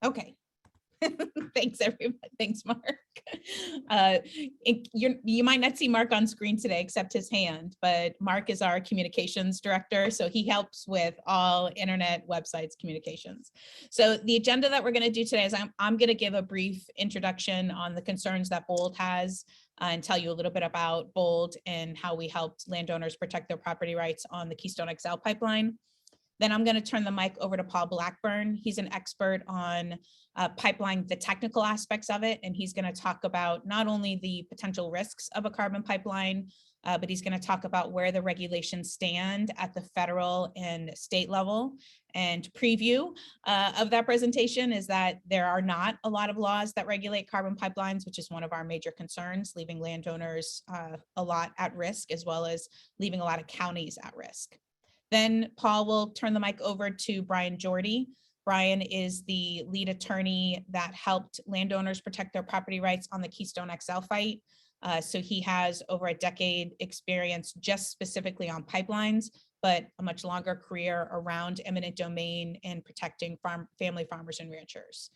Okay. Thanks, everybody. Thanks, Mark. You might not see Mark on screen today, except his hand, but Mark is our communications director. So he helps with all internet websites communications. So the agenda that we're going to do today is I'm going to give a brief introduction on the concerns that BOLD has and tell you a little bit about BOLD and how we helped landowners protect their property rights on the Keystone XL pipeline. Then I'm going to turn the mic over to Paul Blackburn. He's an expert on pipeline, the technical aspects of it, and he's going to talk about not only the potential risks of a carbon pipeline, but he's going to talk about where the regulations stand at the federal and state level. And preview of that presentation is that there are not a lot of laws that regulate carbon pipelines, which is one of our major concerns, leaving landowners a lot at risk, as well as leaving a lot of counties at risk. Then Paul will turn the mic over to Brian Jorde. Brian is the lead attorney that helped landowners protect their property rights on the Keystone XL fight. So he has over a decade experience just specifically on pipelines, but a much longer career around eminent domain and protecting family farmers and ranchers.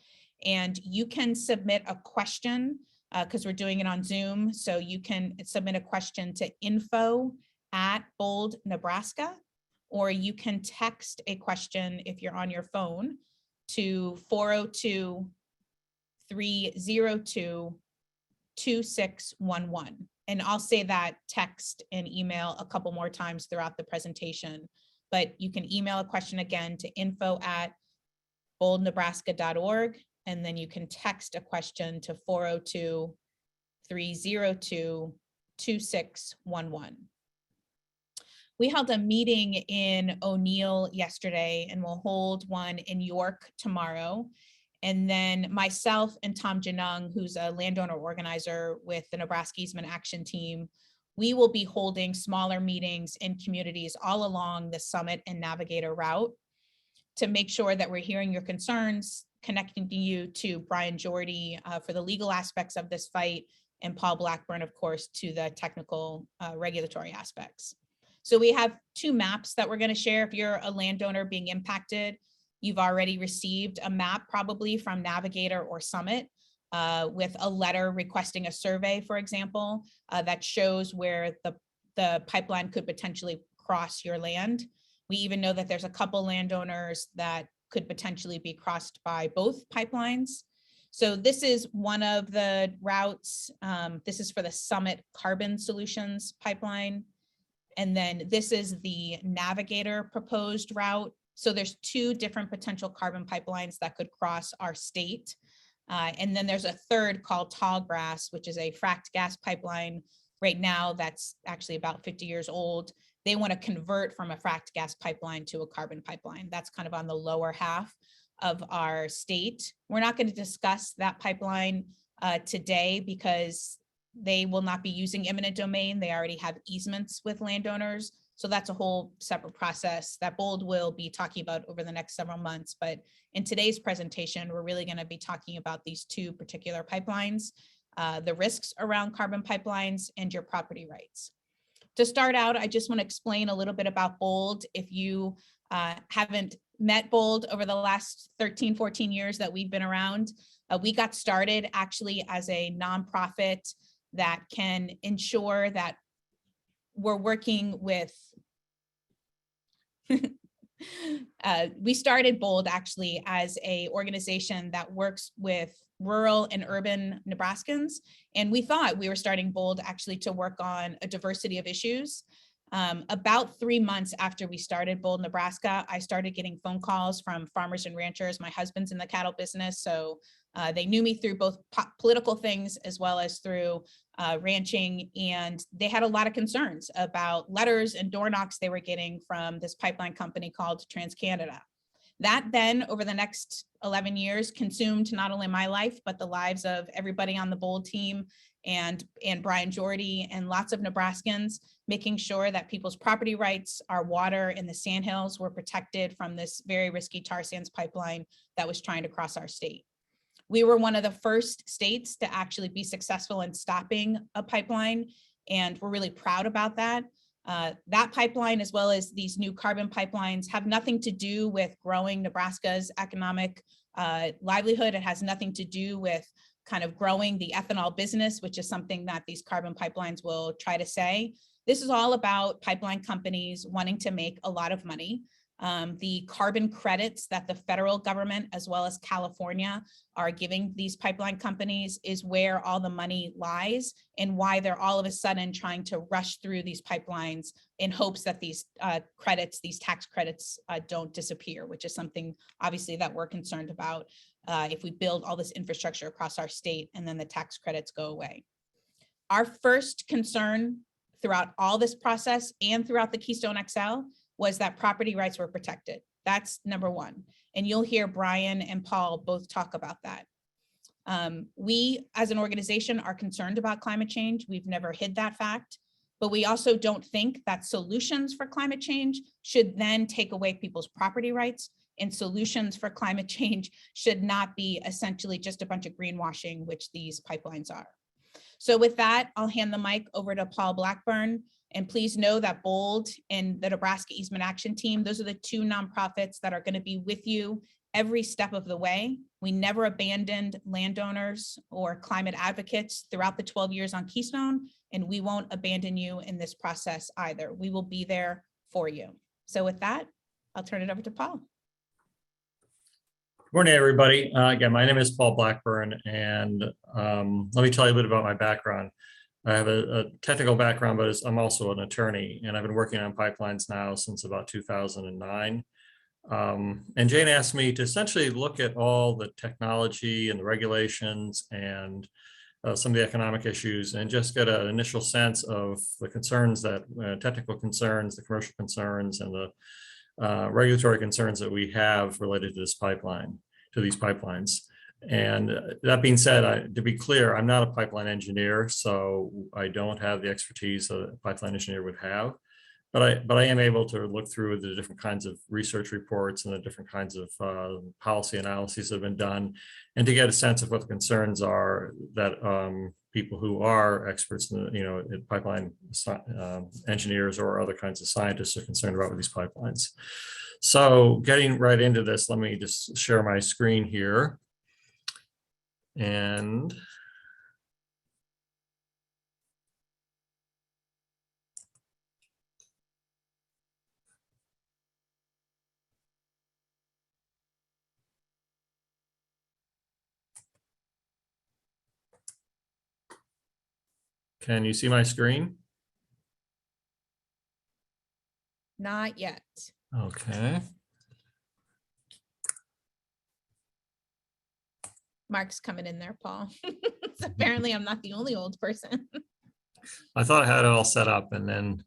And you can submit a question because we're doing it on Zoom. So you can submit a question to info@BOLD Nebraska. Or you can text a question if you're on your phone to 402-302-2611. And I'll say that text and email a couple more times throughout the presentation, but you can email a question again to info@boldnebraska.org. And then you can text a question to 402-302-2611. We held a meeting in O'Neill yesterday, and we'll hold one in York tomorrow. And then myself and Tom Janung, who's a landowner organizer with the Nebraska Easement Action Team, we will be holding smaller meetings in communities all along the Summit and Navigator route to make sure that we're hearing your concerns, connecting you to Brian Jorde for the legal aspects of this fight, and Paul Blackburn, of course, to the technical regulatory aspects. So we have two maps that we're going to share. If you're a landowner being impacted, you've already received a map probably from Navigator or Summit with a letter requesting a survey, for example, that shows where the pipeline could potentially cross your land. We even know that there's a couple landowners that could potentially be crossed by both pipelines. So this is one of the routes. This is for the Summit Carbon Solutions pipeline. And then this is the Navigator proposed route. So there's two different potential carbon pipelines that could cross our state. And then there's a third called Tallgrass, which is a fracked gas pipeline right now that's actually about 50 years old. They want to convert from a fracked gas pipeline to a carbon pipeline. That's kind of on the lower half of our state. We're not going to discuss that pipeline today because they will not be using eminent domain. They already have easements with landowners. So that's a whole separate process that BOLD will be talking about over the next several months. But in today's presentation, we're really going to be talking about these two particular pipelines, the risks around carbon pipelines and your property rights. To start out, I just want to explain a little bit about BOLD. If you haven't met BOLD over the last 13, 14 years that we've been around, we got started actually as a nonprofit that can ensure that we're working with, we started BOLD actually as a organization that works with rural and urban Nebraskans. And we thought we were starting BOLD actually to work on a diversity of issues. About 3 months after we started BOLD Nebraska, I started getting phone calls from farmers and ranchers. My husband's in the cattle business, so they knew me through both political things as well as through ranching, and they had a lot of concerns about letters and door knocks they were getting from this pipeline company called TransCanada. That then, over the next 11 years, consumed not only my life, but the lives of everybody on the BOLD team and Brian Jorde and lots of Nebraskans, making sure that people's property rights, our water in the sandhills were protected from this very risky tar sands pipeline that was trying to cross our state. We were one of the first states to actually be successful in stopping a pipeline, and we're really proud about that. That pipeline, as well as these new carbon pipelines, have nothing to do with growing Nebraska's economic livelihood. It has nothing to do with kind of growing the ethanol business, which is something that these carbon pipelines will try to say. This is all about pipeline companies wanting to make a lot of money. The carbon credits that the federal government, as well as California, are giving these pipeline companies is where all the money lies, and why they're all of a sudden trying to rush through these pipelines in hopes that these credits, these tax credits don't disappear, which is something obviously that we're concerned about if we build all this infrastructure across our state and then the tax credits go away. Our first concern throughout all this process and throughout the Keystone XL was that property rights were protected. That's number one. And you'll hear Brian and Paul both talk about that. We as an organization are concerned about climate change. We've never hid that fact, but we also don't think that solutions for climate change should then take away people's property rights, and solutions for climate change should not be essentially just a bunch of greenwashing, which these pipelines are. So with that, I'll hand the mic over to Paul Blackburn. And please know that BOLD and the Nebraska Easement Action Team, those are the two nonprofits that are going to be with you every step of the way. We never abandoned landowners or climate advocates throughout the 12 years on Keystone, and we won't abandon you in this process either. We will be there for you. So with that, I'll turn it over to Paul. Good morning, everybody. Again, my name is Paul Blackburn, and let me tell you a bit about my background. I have a technical background, but I'm also an attorney, and I've been working on pipelines now since about 2009. And Jane asked me to essentially look at all the technology and the regulations and some of the economic issues, and just get an initial sense of the concerns that technical concerns, the commercial concerns, and the regulatory concerns that we have related to this pipeline, to these pipelines. And that being said, to be clear, I'm not a pipeline engineer, so I don't have the expertise that a pipeline engineer would have. But I am able to look through the different kinds of research reports and the different kinds of policy analyses that have been done, and to get a sense of what the concerns are that people who are experts in in pipeline engineers or other kinds of scientists are concerned about with these pipelines. So getting right into this, let me just share my screen here. And can you see my screen? Not yet. Okay. Mark's coming in there, Paul. So apparently I'm not the only old person. I thought I had it all set up, and then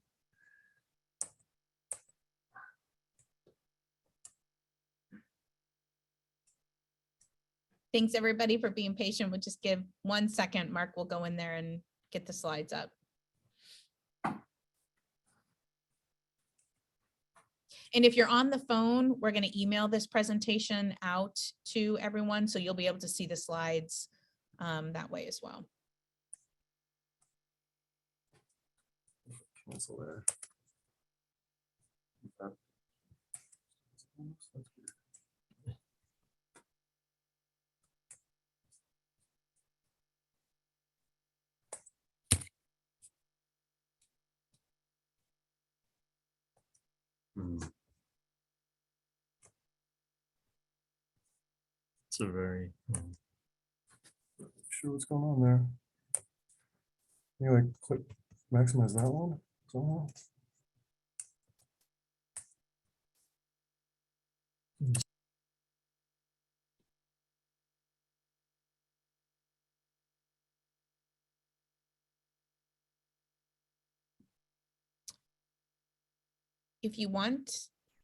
Thanks everybody for being patient. We'll just give 1 second. Mark will go in there and get the slides up. And if you're on the phone, we're going to email this presentation out to everyone, so you'll be able to see the slides that way as well. cancel there. It's a very sure what's going on there. Anyway, click maximize that one somehow. If you want,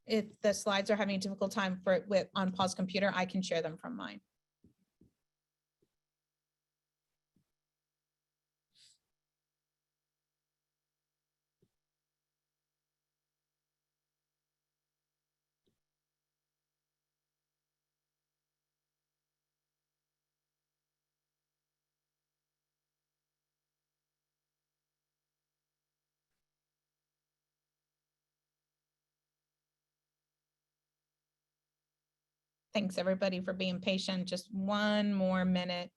if the slides are having a difficult time on Paul's computer, I can share them from mine. Thanks everybody for being patient. Just one more minute.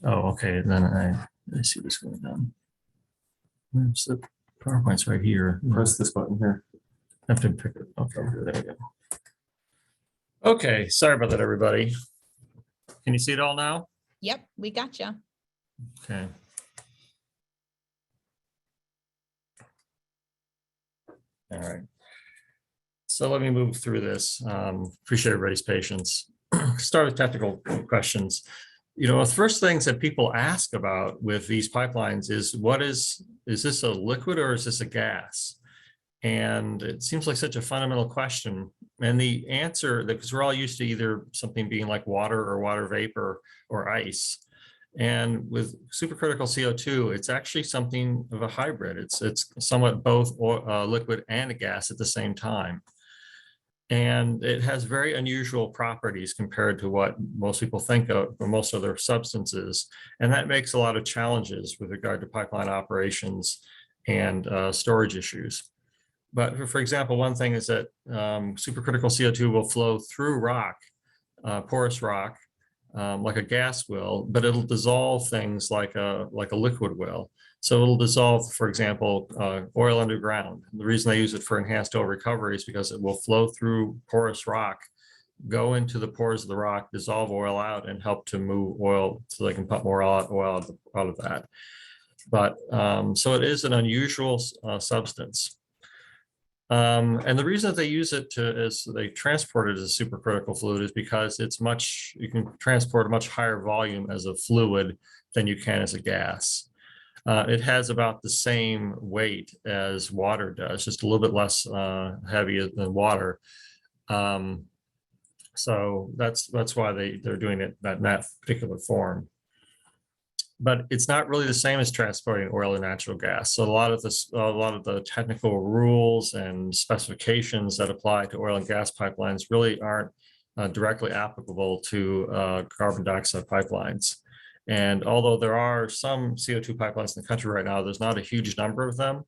Oh, okay, then I see what's going on. Where's the PowerPoint's right here. Press this button here. I have to pick it. Okay, there we go. Okay, sorry about that, everybody. Can you see it all now? Yep, we got you. Okay. All right. So let me move through this. Appreciate everybody's patience. Start with technical questions. You know, the first things that people ask about with these pipelines is is this a liquid or is this a gas? And it seems like such a fundamental question. And the answer, because we're all used to either something being like water or water vapor or ice. And with supercritical CO2, it's actually something of a hybrid. It's somewhat both liquid and a gas at the same time. And it has very unusual properties compared to what most people think of for most other substances. And that makes a lot of challenges with regard to pipeline operations and storage issues. But for example, one thing is that supercritical CO2 will flow through rock, porous rock, like a gas will, but it'll dissolve things like a liquid will. So it'll dissolve, for example, oil underground. The reason they use it for enhanced oil recovery is because it will flow through porous rock, go into the pores of the rock, dissolve oil out, and help to move oil so they can pump more oil out of that. But so it is an unusual substance. And the reason that they use it is they transport it as a supercritical fluid is because you can transport a much higher volume as a fluid than you can as a gas. It has about the same weight as water does, just a little bit less heavy than water. So that's why they're doing it in that particular form. But it's not really the same as transporting oil or natural gas. So a lot of the technical rules and specifications that apply to oil and gas pipelines really aren't directly applicable to carbon dioxide pipelines. And although there are some CO2 pipelines in the country right now, there's not a huge number of them.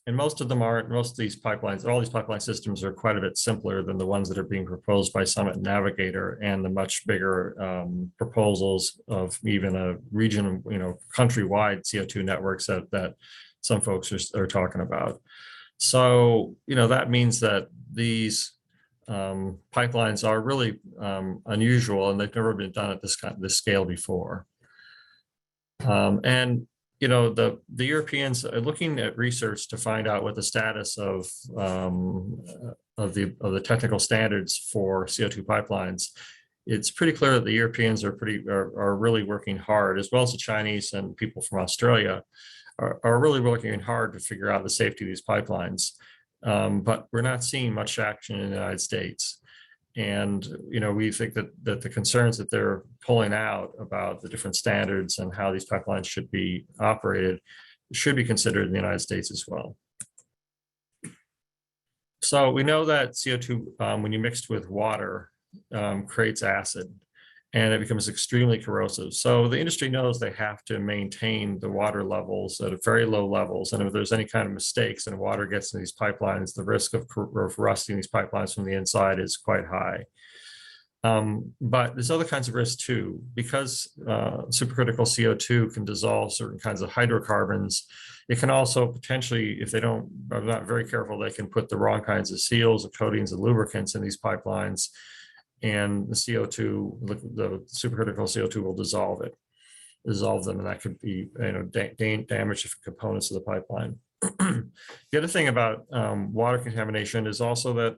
And most of these pipelines, all these pipeline systems are quite a bit simpler than the ones that are being proposed by Summit and Navigator and the much bigger proposals of even a region, countrywide CO2 networks that some folks are talking about. So, that means that these pipelines are really unusual and they've never been done at this scale before. The Europeans are looking at research to find out what the status of the technical standards for CO2 pipelines. It's pretty clear that the Europeans are really working hard, as well as the Chinese and people from Australia are really working hard to figure out the safety of these pipelines. But we're not seeing much action in the United States. And, we think that the concerns that they're pulling out about the different standards and how these pipelines should be operated should be considered in the United States as well. So we know that CO2, when you mix with water, creates acid and it becomes extremely corrosive. So the industry knows they have to maintain the water levels at very low levels. And if there's any kind of mistakes and water gets in these pipelines, the risk of rusting these pipelines from the inside is quite high. But there's other kinds of risks too, because supercritical CO2 can dissolve certain kinds of hydrocarbons. It can also potentially, if they are not very careful, they can put the wrong kinds of seals, of coatings, and lubricants in these pipelines. And the CO2, the supercritical CO2 will dissolve them, and that could be damage to components of the pipeline. The other thing about water contamination is also that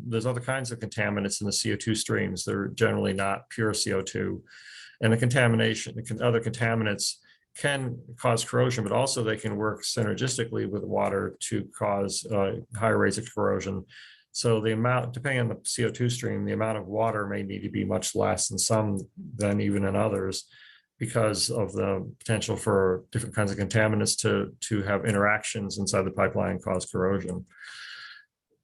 there's other kinds of contaminants in the CO2 streams. They're generally not pure CO2, and other contaminants can cause corrosion, but also they can work synergistically with water to cause higher rates of corrosion. So the amount, depending on the CO2 stream, the amount of water may need to be much less in some than even in others, because of the potential for different kinds of contaminants to have interactions inside the pipeline and cause corrosion.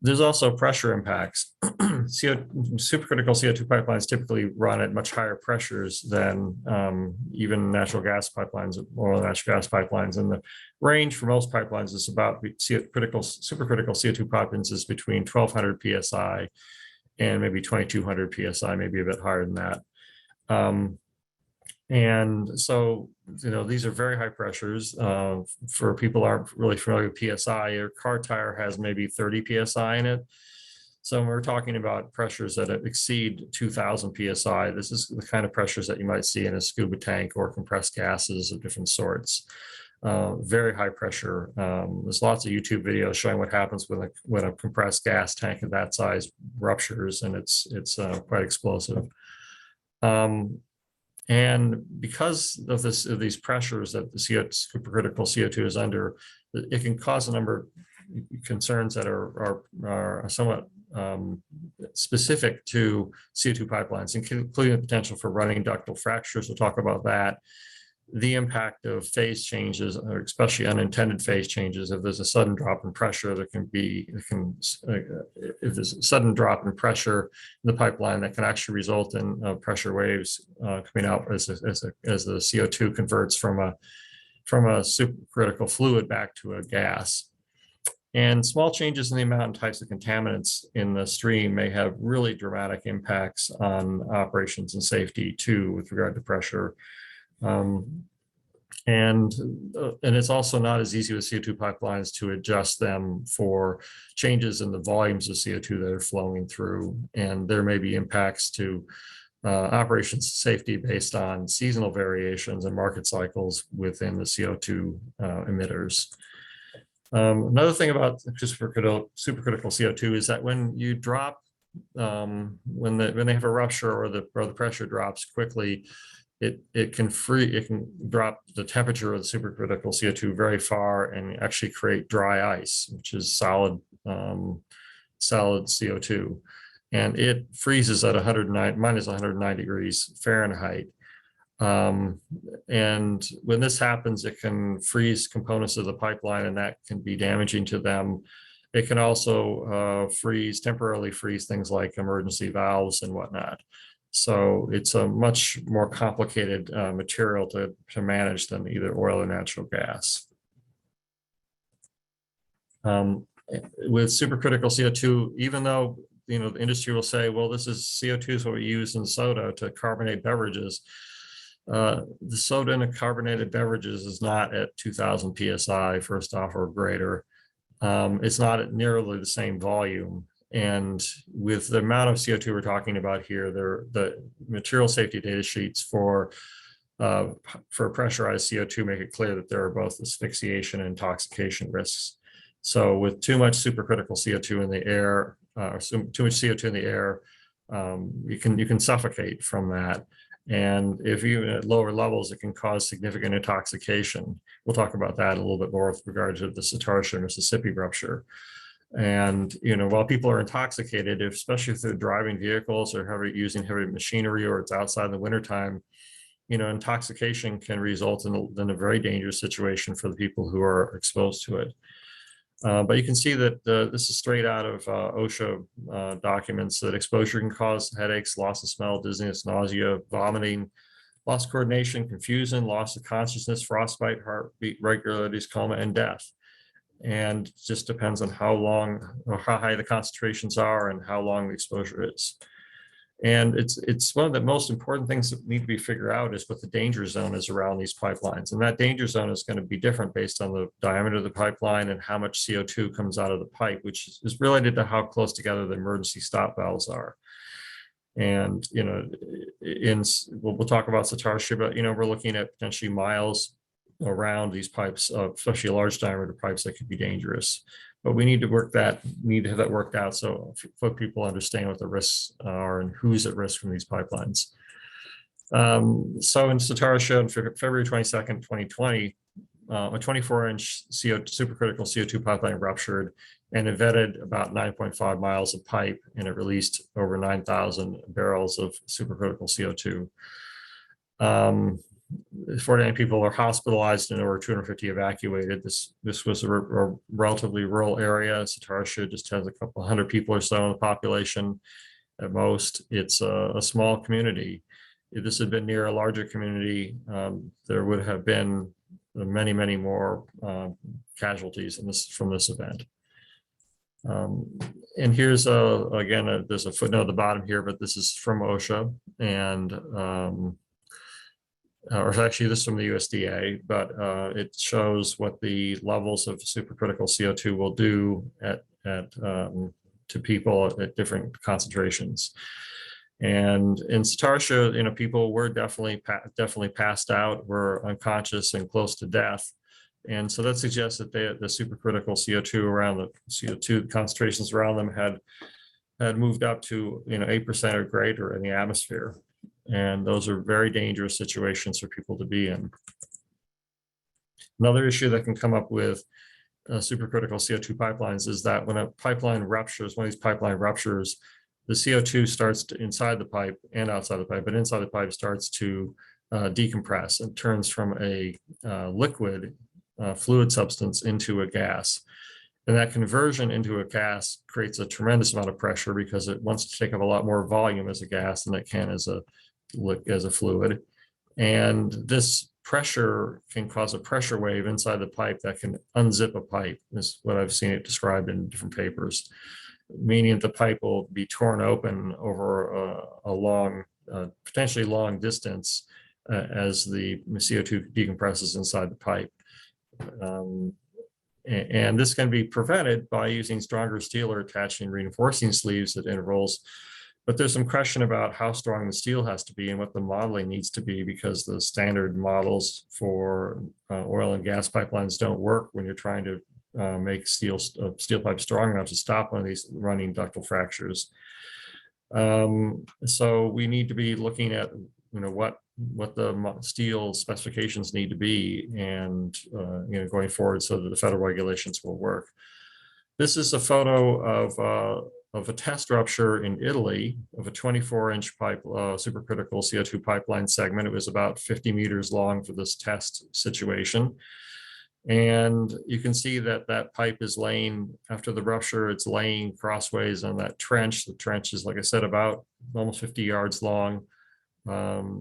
There's also pressure impacts. Supercritical CO2 pipelines typically run at much higher pressures than even natural gas pipelines, oil and natural gas pipelines. And the range for most pipelines is about supercritical CO2 pipelines is between 1200 psi and maybe 2200 psi, maybe a bit higher than that. And so, these are very high pressures. For people who aren't really familiar with PSI, your car tire has maybe 30 PSI in it. So when we're talking about pressures that exceed 2000 PSI, this is the kind of pressures that you might see in a scuba tank or compressed gases of different sorts. Very high pressure. There's lots of YouTube videos showing what happens when a compressed gas tank of that size ruptures, and it's quite explosive. And because of these pressures that the supercritical CO2 is under, it can cause a number of concerns that are somewhat specific to CO2 pipelines, including the potential for running ductile fractures. We'll talk about that. The impact of phase changes, or especially unintended phase changes. If there's a sudden drop in pressure, if there's a sudden drop in pressure in the pipeline, that can actually result in pressure waves coming out as the CO2 converts from a supercritical fluid back to a gas. And small changes in the amount and types of contaminants in the stream may have really dramatic impacts on operations and safety too, with regard to pressure. And it's also not as easy with CO2 pipelines to adjust them for changes in the volumes of CO2 that are flowing through. And there may be impacts to operations safety based on seasonal variations and market cycles within the CO2 emitters. Another thing about supercritical CO2 is that when you drop, when they have a rupture or the pressure drops quickly, it can drop the temperature of the supercritical CO2 very far and actually create dry ice, which is solid CO2, and it freezes at minus 109 degrees Fahrenheit. And when this happens, it can freeze components of the pipeline, and that can be damaging to them. It can also temporarily freeze things like emergency valves and whatnot. So it's a much more complicated material to manage than either oil or natural gas. With supercritical CO2, even though the industry will say, well, this is CO2 is what we use in soda to carbonate beverages. The soda in carbonated beverages is not at 2000 psi, first off, or greater. It's not at nearly the same volume. And with the amount of CO2 we're talking about here, the material safety data sheets for pressurized CO2 make it clear that there are both asphyxiation and intoxication risks. So with too much supercritical CO2 in the air, or too much CO2 in the air, you can suffocate from that. And if even at lower levels, it can cause significant intoxication. We'll talk about that a little bit more with regard to the Satartia, Mississippi rupture. And while people are intoxicated, especially if they're driving vehicles or using heavy machinery, or it's outside in the wintertime, intoxication can result in a very dangerous situation for the people who are exposed to it. But you can see that this is straight out of OSHA documents, that exposure can cause headaches, loss of smell, dizziness, nausea, vomiting, loss of coordination, confusion, loss of consciousness, frostbite, heartbeat irregularities, coma, and death. And it just depends on how long or how high the concentrations are and how long the exposure is. And it's one of the most important things that need to be figured out is what the danger zone is around these pipelines. And that danger zone is going to be different based on the diameter of the pipeline and how much CO2 comes out of the pipe, which is related to how close together the emergency stop valves are. And, we'll talk about Satartia, but, we're looking at potentially miles around these pipes, especially large diameter pipes that could be dangerous. But we need to have that worked out so people understand what the risks are and who's at risk from these pipelines. So in Satartia on February 22nd, 2020, a 24-inch supercritical CO2 pipeline ruptured, and it vetted about 9.5 miles of pipe, and it released over 9,000 barrels of supercritical CO2. 49 people are hospitalized and over 250 evacuated. This was a relatively rural area. Satarsha just has a couple hundred people or so in the population at most. It's a small community. If this had been near a larger community, there would have been many, many more casualties from this event. And here's again, there's a footnote at the bottom here, but this is from OSHA, and or actually this is from the USDA, but it shows what the levels of supercritical CO2 will do to people at different concentrations. And in Satarsha, people were definitely passed out, were unconscious and close to death. And so that suggests that the supercritical CO2 around the CO2 concentrations around them had moved up to 8% or greater in the atmosphere. And those are very dangerous situations for people to be in. Another issue that can come up with supercritical CO2 pipelines is that when a pipeline ruptures, one of these pipeline ruptures, the CO2 starts inside the pipe and outside the pipe, but inside the pipe starts to decompress and turns from a liquid fluid substance into a gas. And that conversion into a gas creates a tremendous amount of pressure because it wants to take up a lot more volume as a gas than it can as a fluid. And this pressure can cause a pressure wave inside the pipe that can unzip a pipe, is what I've seen it described in different papers, meaning the pipe will be torn open over a long, potentially long distance as the CO2 decompresses inside the pipe. And this can be prevented by using stronger steel or attaching reinforcing sleeves at intervals. But there's some question about how strong the steel has to be and what the modeling needs to be, because the standard models for oil and gas pipelines don't work when you're trying to make steel pipe strong enough to stop one of these running ductile fractures. So we need to be looking at what the steel specifications need to be, and going forward, so that the federal regulations will work. This is a photo of a test rupture in Italy of a 24-inch pipe, supercritical CO2 pipeline segment. It was about 50 meters long for this test situation. And you can see that that pipe is laying, after the rupture, it's laying crossways on that trench. The trench is, like I said, about almost 50 yards long.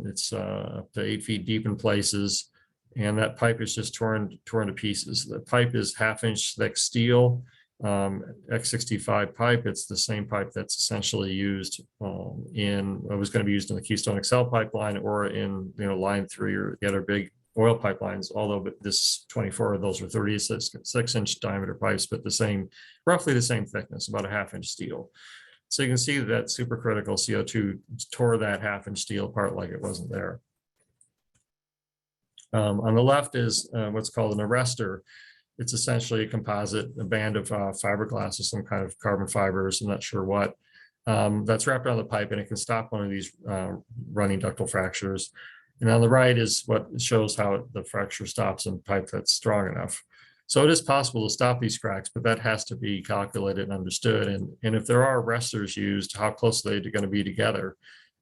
It's up to 8 feet deep in places, and that pipe is just torn to pieces. The pipe is 1/2-inch thick steel, X65 pipe. It's the same pipe that's essentially used it was going to be used in the Keystone XL pipeline, or in line 3 or the other big oil pipelines, although this 24 of those are 36-inch diameter pipes, but roughly the same thickness, about a 1/2-inch steel. So you can see that supercritical CO2 tore that 1/2-inch steel apart like it wasn't there. On the left is what's called an arrestor. It's essentially a composite, a band of fiberglass or some kind of carbon fibers, I'm not sure what, that's wrapped around the pipe, and it can stop one of these running ductile fractures. And on the right is what shows how the fracture stops in pipe that's strong enough. So it is possible to stop these cracks, but that has to be calculated and understood. And if there are arrestors used, how close are they going to be together?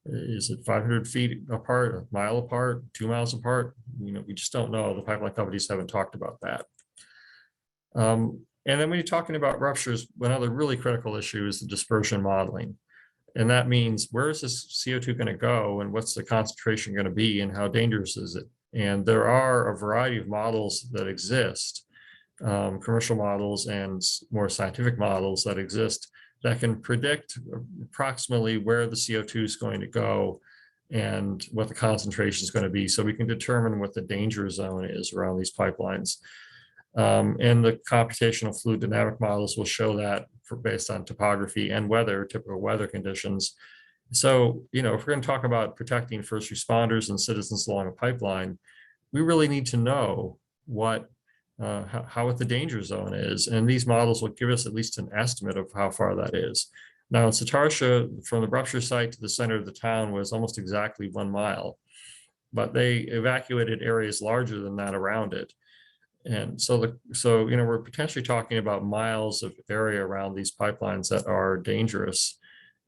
Is it 500 feet apart, a mile apart, 2 miles apart? We just don't know. The pipeline companies haven't talked about that. And then when you're talking about ruptures, another really critical issue is the dispersion modeling. And that means, where is this CO2 going to go, and what's the concentration going to be, and how dangerous is it? And there are a variety of models that exist, commercial models and more scientific models that exist, that can predict approximately where the CO2 is going to go and what the concentration is going to be, so we can determine what the danger zone is around these pipelines. And the computational fluid dynamic models will show that based on topography and weather, typical weather conditions. So, if we're going to talk about protecting first responders and citizens along a pipeline, we really need to know what the danger zone is. And these models will give us at least an estimate of how far that is. Now, in Satarsha, from the rupture site to the center of the town was almost exactly 1 mile, but they evacuated areas larger than that around it. And so we're potentially talking about miles of area around these pipelines that are dangerous.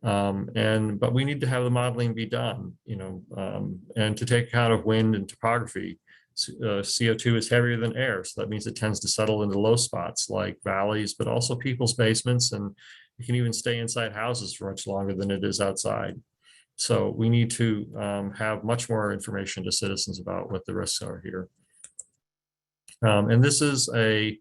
But we need to have the modeling be done, and to take account of wind and topography. CO2 is heavier than air, so that means it tends to settle into low spots like valleys, but also people's basements, and it can even stay inside houses for much longer than it is outside. So we need to have much more information to citizens about what the risks are here. And this is a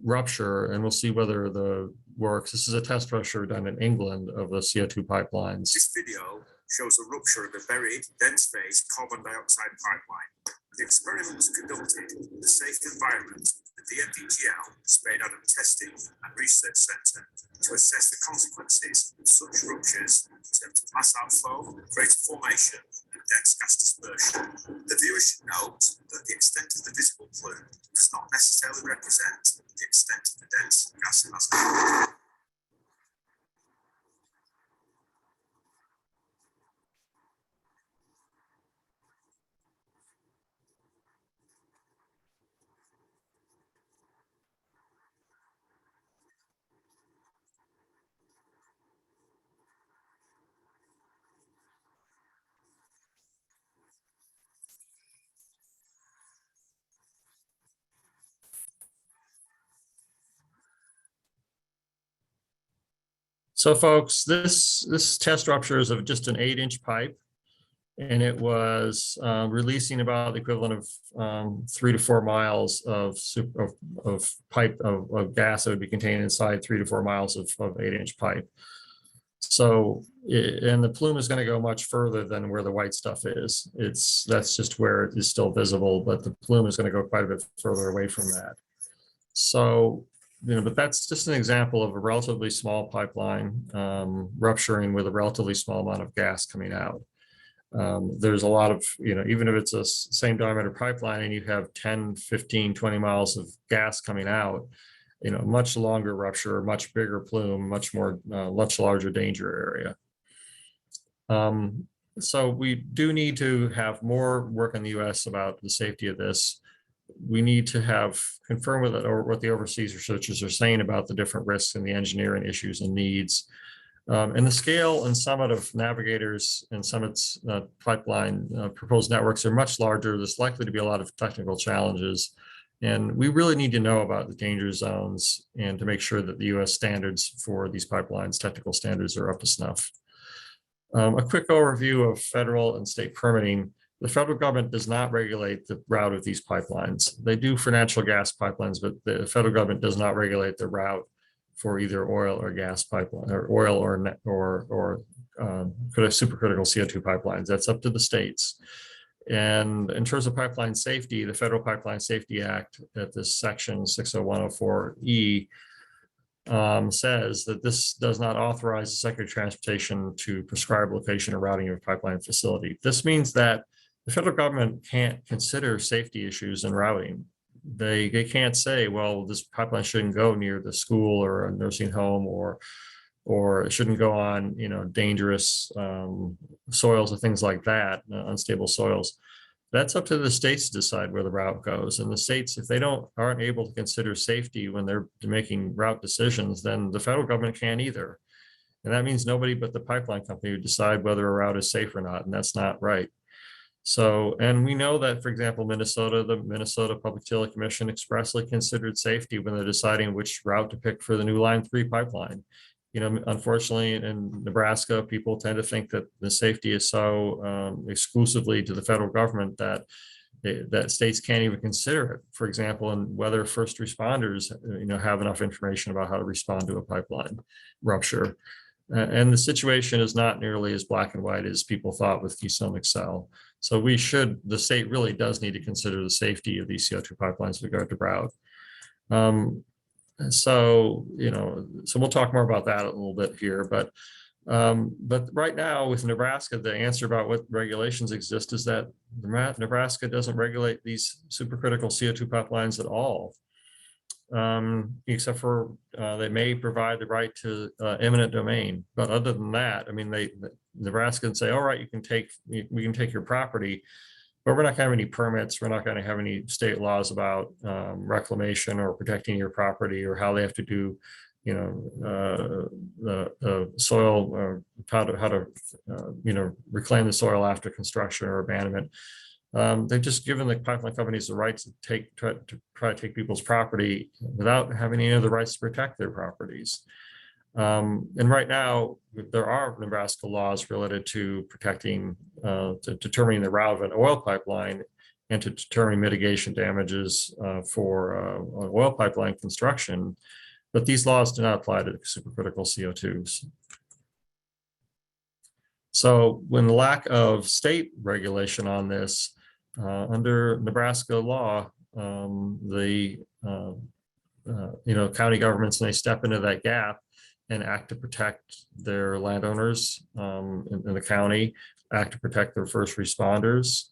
rupture, and we'll see whether the works. This is a test rupture done in England of the CO2 pipelines. This video shows a rupture of a buried, dense phase carbon dioxide pipeline. The experiment was conducted in a safe environment, the DMDGL, Spain Adam Testing and Research Centre, to assess the consequences of such ruptures in terms of mass outflow, crater formation, and dense gas dispersion. The viewer should note that the extent of the visible plume does not necessarily represent the extent of the dense gas mass. So folks, this test rupture is of just an 8-inch pipe, and it was releasing about the equivalent of 3 to 4 miles of pipe of gas that would be contained inside 3 to 4 miles of 8-inch pipe. So, and the plume is going to go much further than where the white stuff is. That's just where it is still visible, but the plume is going to go quite a bit further away from that. So, but that's just an example of a relatively small pipeline rupturing with a relatively small amount of gas coming out. There's a lot of, even if it's a same diameter pipeline and you have 10, 15, 20 miles of gas coming out, much longer rupture, much bigger plume, much larger danger area. So we do need to have more work in the US about the safety of this. We need to confirm with it or what the overseas researchers are saying about the different risks and the engineering issues and needs. And the scale and summit of Navigator's and Summit's pipeline proposed networks are much larger. There's likely to be a lot of technical challenges. And we really need to know about the danger zones and to make sure that the US standards for these pipelines, technical standards, are up to snuff. A quick overview of federal and state permitting. The federal government does not regulate the route of these pipelines. They do for natural gas pipelines, but the federal government does not regulate the route for either oil or gas pipeline, or oil or supercritical CO2 pipelines. That's up to the states. And in terms of pipeline safety, the Federal Pipeline Safety Act at this section 60104E says that this does not authorize the Secretary of Transportation to prescribe location or routing of a pipeline facility. This means that the federal government can't consider safety issues in routing. They can't say, well, this pipeline shouldn't go near the school or a nursing home, or it shouldn't go on, dangerous soils or things like that, unstable soils. That's up to the states to decide where the route goes. And the states, if they aren't able to consider safety when they're making route decisions, then the federal government can't either. And that means nobody but the pipeline company would decide whether a route is safe or not, and that's not right. So, and we know that, for example, the Minnesota Public Utility Commission expressly considered safety when they're deciding which route to pick for the new Line 3 pipeline. Unfortunately, in Nebraska, people tend to think that the safety is so exclusively to the federal government that states can't even consider it. For example, and whether first responders, have enough information about how to respond to a pipeline rupture. And the situation is not nearly as black and white as people thought with Keystone XL. So the state really does need to consider the safety of these CO2 pipelines with regard to route. So we'll talk more about that a little bit here, but right now with Nebraska, the answer about what regulations exist is that Nebraska doesn't regulate these supercritical CO2 pipelines at all. Except for they may provide the right to eminent domain, but other than that, Nebraska can say, all right, we can take your property, but we're not going to have any permits. We're not going to have any state laws about reclamation or protecting your property or how they have to do the soil, or how to reclaim the soil after construction or abandonment. They've just given the pipeline companies the right to try to take people's property without having any of the rights to protect their properties. And right now, there are Nebraska laws related to protecting, to determining the route of an oil pipeline and to determine mitigation damages for oil pipeline construction. But these laws do not apply to supercritical CO2s. So when the lack of state regulation on this, under Nebraska law, the county governments, and they step into that gap and act to protect their landowners in the county, act to protect their first responders,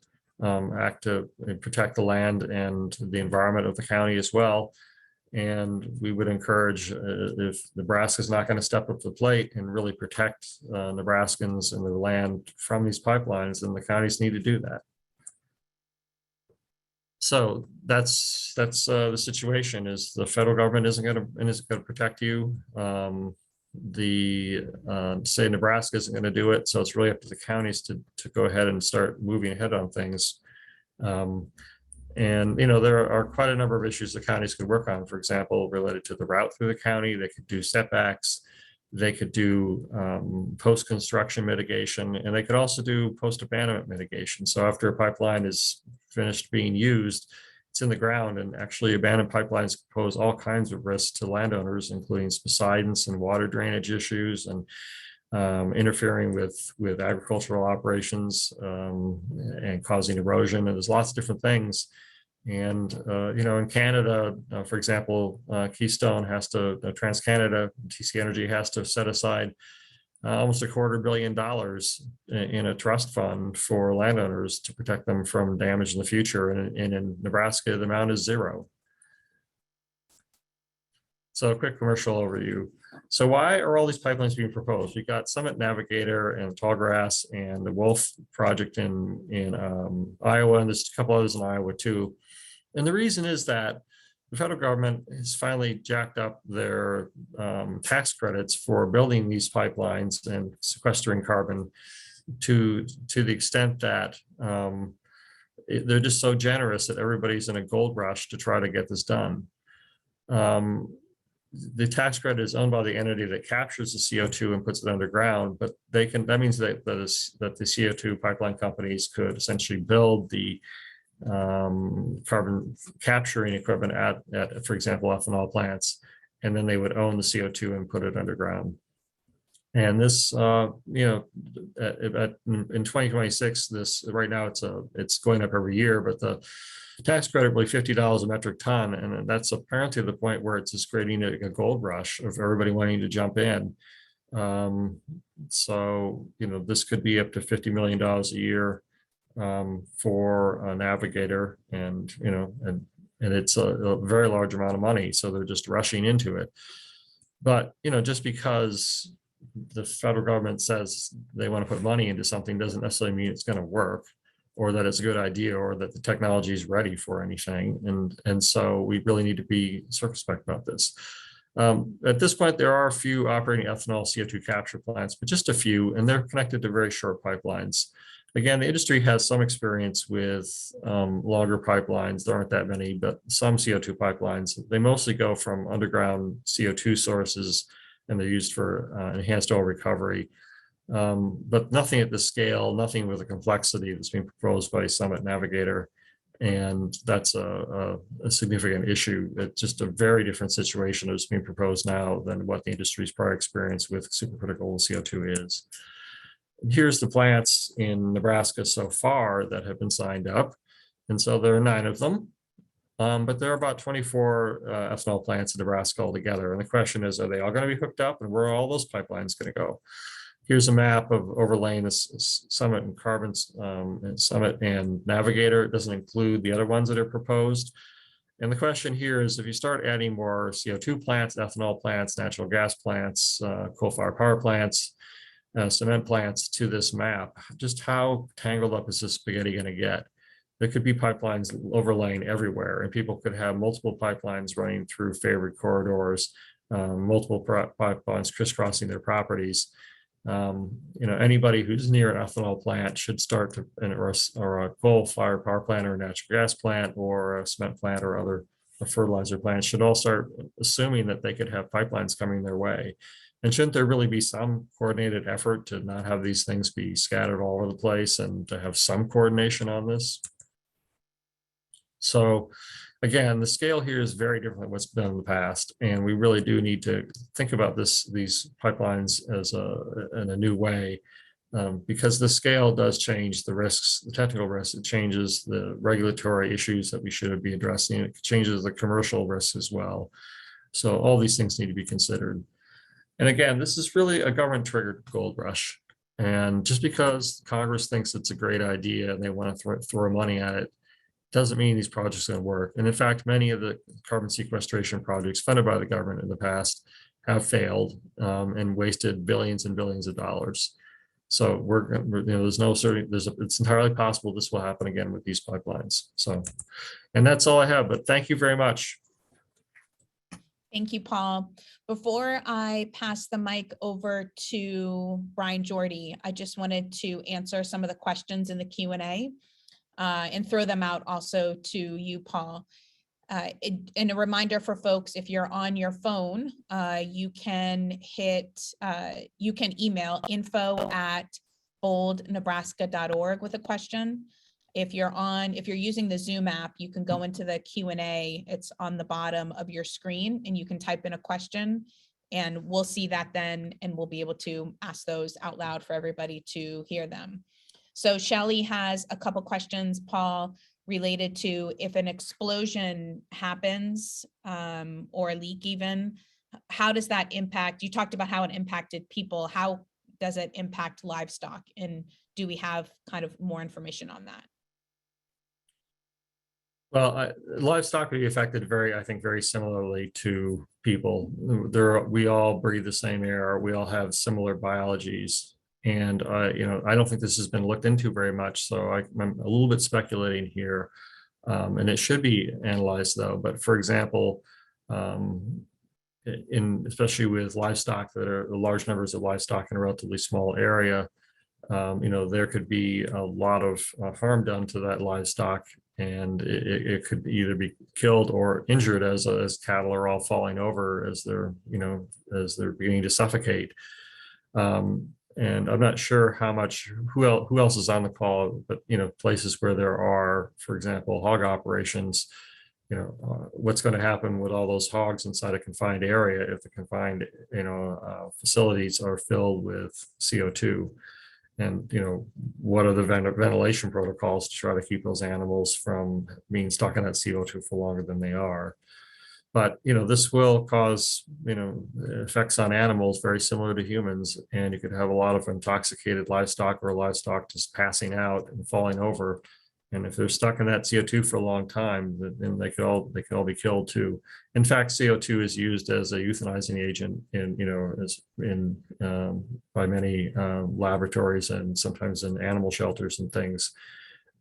act to protect the land and the environment of the county as well. And we would encourage, if Nebraska is not going to step up to the plate and really protect Nebraskans and their land from these pipelines, then the counties need to do that. So that's the situation. Is the federal government isn't going to protect you. Say Nebraska isn't going to do it. So it's really up to the counties to go ahead and start moving ahead on things. And there are quite a number of issues the counties could work on. For example, related to the route through the county, they could do setbacks, they could do post-construction mitigation, and they could also do post-abandonment mitigation. So after a pipeline is finished being used, it's in the ground, and actually abandoned pipelines pose all kinds of risks to landowners, including subsidence and water drainage issues, and interfering with agricultural operations and causing erosion. And there's lots of different things. And, in Canada, for example, Keystone has to, TransCanada, TC Energy has to set aside almost $250 million in a trust fund for landowners to protect them from damage in the future. And in Nebraska, the amount is zero. So a quick commercial overview. So why are all these pipelines being proposed? We've got Summit, Navigator, and Tallgrass, and the Wolf project in Iowa, and there's a couple others in Iowa too. And the reason is that the federal government has finally jacked up their tax credits for building these pipelines and sequestering carbon to the extent that they're just so generous that everybody's in a gold rush to try to get this done. The tax credit is owned by the entity that captures the CO2 and puts it underground, but that means that the CO2 pipeline companies could essentially build the carbon capturing equipment at, for example, ethanol plants, and then they would own the CO2 and put it underground. And this, in 2026, this right now it's going up every year, but the tax credit will be $50 a metric ton, and that's apparently the point where it's just creating a gold rush of everybody wanting to jump in. So this could be up to $50 million a year for a Navigator, and it's a very large amount of money, so they're just rushing into it. But just because the federal government says they want to put money into something doesn't necessarily mean it's going to work, or that it's a good idea, or that the technology is ready for anything. And so we really need to be circumspect about this. At this point, there are a few operating ethanol CO2 capture plants, but just a few, and they're connected to very short pipelines. Again, the industry has some experience with longer pipelines. There aren't that many, but some CO2 pipelines. They mostly go from underground CO2 sources, and they're used for enhanced oil recovery. But nothing at the scale, nothing with the complexity that's being proposed by Summit Navigator. And that's a significant issue. It's just a very different situation that's being proposed now than what the industry's prior experience with supercritical CO2 is. Here's the plants in Nebraska so far that have been signed up. And so there are 9 of them. But there are about 24 ethanol plants in Nebraska altogether. And the question is, are they all going to be hooked up, and where are all those pipelines going to go? Here's a map of overlaying this Summit and Summit and Navigator. It doesn't include the other ones that are proposed. And the question here is, if you start adding more CO2 plants, ethanol plants, natural gas plants, coal-fired power plants, cement plants to this map, just how tangled up is this spaghetti going to get? There could be pipelines overlaying everywhere, and people could have multiple pipelines running through favored corridors multiple pipelines crisscrossing their properties. Anybody who's near an ethanol plant should start to, or a coal-fired power plant or a natural gas plant or a cement plant or other fertilizer plants should all start assuming that they could have pipelines coming their way. And shouldn't there really be some coordinated effort to not have these things be scattered all over the place and to have some coordination on this? So again, the scale here is very different than what's been in the past. And we really do need to think about these pipelines as in a new way, because the scale does change the risks, the technical risks. It changes the regulatory issues that we should be addressing. It changes the commercial risks as well. So all these things need to be considered. And again, this is really a government triggered gold rush. And just because Congress thinks it's a great idea and they want to throw money at it, doesn't mean these projects are going to work. And in fact, many of the carbon sequestration projects funded by the government in the past have failed and wasted billions and billions of dollars. So there's no certain, it's entirely possible this will happen again with these pipelines. So, and that's all I have, but thank you very much. Thank you, Paul. Before I pass the mic over to Brian Jorde, I just wanted to answer some of the questions in the Q&A and throw them out also to you, Paul. And a reminder for folks, if you're on your phone, you can email info@boldnebraska.org with a question. If you're using the Zoom app, you can go into the Q&A. It's on the bottom of your screen and you can type in a question and we'll see that then and we'll be able to ask those out loud for everybody to hear them. So Shelley has a couple questions, Paul, related to if an explosion happens or a leak even, how does that impact? You talked about how it impacted people. How does it impact livestock? And do we have kind of more information on that? Well, livestock would be affected I think very similarly to people. We all breathe the same air. We all have similar biologies. And, I don't think this has been looked into very much. So I'm a little bit speculating here. And it should be analyzed though. But for example, especially with livestock that are large numbers of livestock in a relatively small area, there could be a lot of harm done to that livestock, and it could either be killed or injured as cattle are all falling over as they're beginning to suffocate. And I'm not sure who else is on the call, but places where there are, for example, hog operations. What's going to happen with all those hogs inside a confined area if the confined facilities are filled with CO2? And what are the ventilation protocols to try to keep those animals from being stuck in that CO2 for longer than they are? But this will cause effects on animals very similar to humans, and you could have a lot of intoxicated livestock or livestock just passing out and falling over. And if they're stuck in that CO2 for a long time, then they could all be killed too. In fact, CO2 is used as a euthanizing agent by many laboratories and sometimes in animal shelters and things.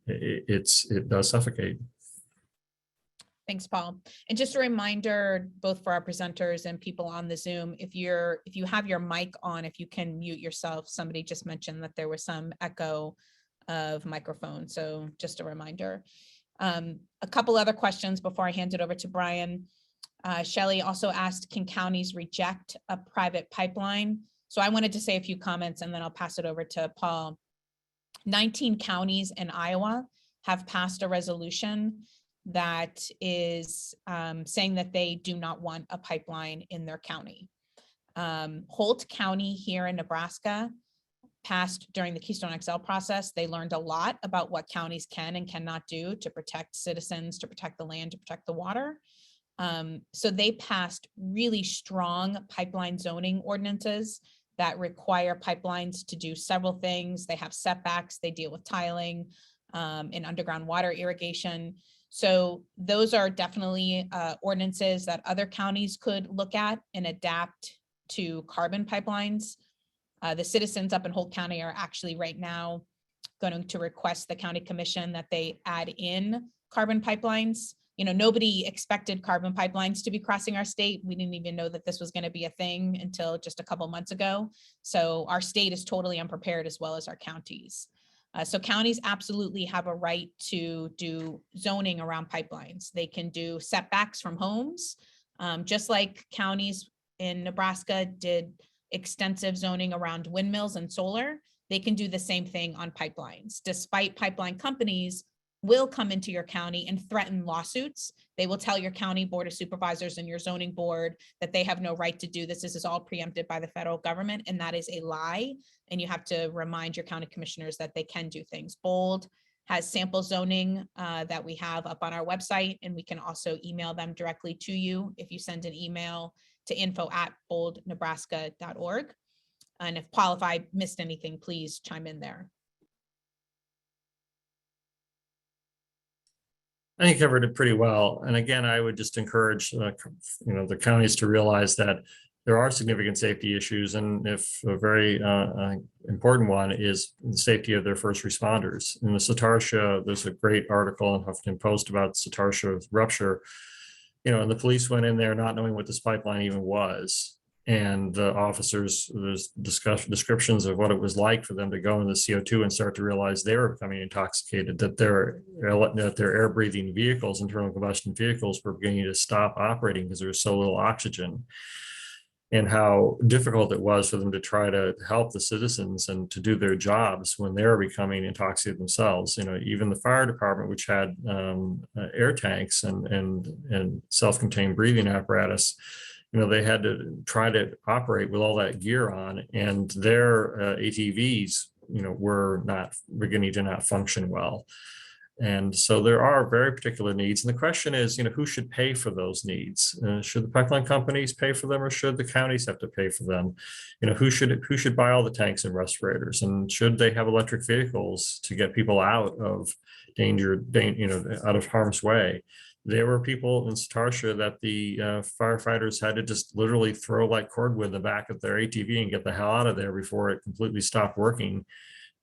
It does suffocate. Thanks, Paul. And just a reminder, both for our presenters and people on the Zoom, if you have your mic on, if you can mute yourself. Somebody just mentioned that there was some echo of microphone. So just a reminder. A couple other questions before I hand it over to Brian. Shelley also asked, can counties reject a private pipeline? So I wanted to say a few comments and then I'll pass it over to Paul. 19 counties in Iowa have passed a resolution that is saying that they do not want a pipeline in their county. Holt County here in Nebraska passed during the Keystone XL process. They learned a lot about what counties can and cannot do to protect citizens, to protect the land, to protect the water. So they passed really strong pipeline zoning ordinances that require pipelines to do several things. They have setbacks, they deal with tiling and underground water irrigation. So those are definitely ordinances that other counties could look at and adapt to carbon pipelines. The citizens up in Holt County are actually right now going to request the county commission that they add in carbon pipelines nobody expected carbon pipelines to be crossing our state. We didn't even know that this was going to be a thing until just a couple months ago. So our state is totally unprepared, as well as our counties. So counties absolutely have a right to do zoning around pipelines. They can do setbacks from homes, just like counties in Nebraska did extensive zoning around windmills and solar. They can do the same thing on pipelines, despite pipeline companies will come into your county and threaten lawsuits. They will tell your county board of supervisors and your zoning board that they have no right to do this. This is all preempted by the federal government, and that is a lie. And you have to remind your county commissioners that they can do things. Bold has sample zoning that we have up on our website, and we can also email them directly to you if you send an email to info@boldnebraska.org. And if Paul, if I missed anything, please chime in there. I think you covered it pretty well. And again, I would just encourage the counties to realize that there are significant safety issues, and if a very important one is the safety of their first responders. In the Satartia, there's a great article in Huffington Post about Satartia rupture. And the police went in there not knowing what this pipeline even was. And the officers, there's descriptions of what it was like for them to go into the CO2 and start to realize they were becoming intoxicated, that their air breathing vehicles, internal combustion vehicles, were beginning to stop operating because there was so little oxygen, and how difficult it was for them to try to help the citizens and to do their jobs when they're becoming intoxicated themselves. Even the fire department, which had air tanks and self-contained breathing apparatus, they had to try to operate with all that gear on, and their ATVs, were not beginning to not function well. And so there are very particular needs. And the question is, who should pay for those needs? Should the pipeline companies pay for them, or should the counties have to pay for them? Who should buy all the tanks and respirators? And should they have electric vehicles to get people out of danger, out of harm's way? There were people in Satartia that the firefighters had to just literally throw like cordwood in the back of their ATV and get the hell out of there before it completely stopped working,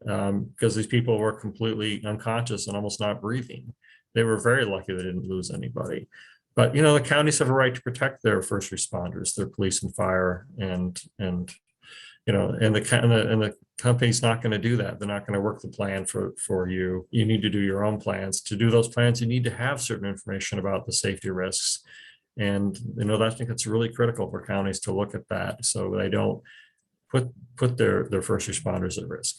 because these people were completely unconscious and almost not breathing. They were very lucky they didn't lose anybody. But the counties have a right to protect their first responders, their police and fire, and the company's not going to do that. They're not going to work the plan for you. You need to do your own plans. To do those plans, you need to have certain information about the safety risks. And, I think it's really critical for counties to look at that so they don't put their first responders at risk.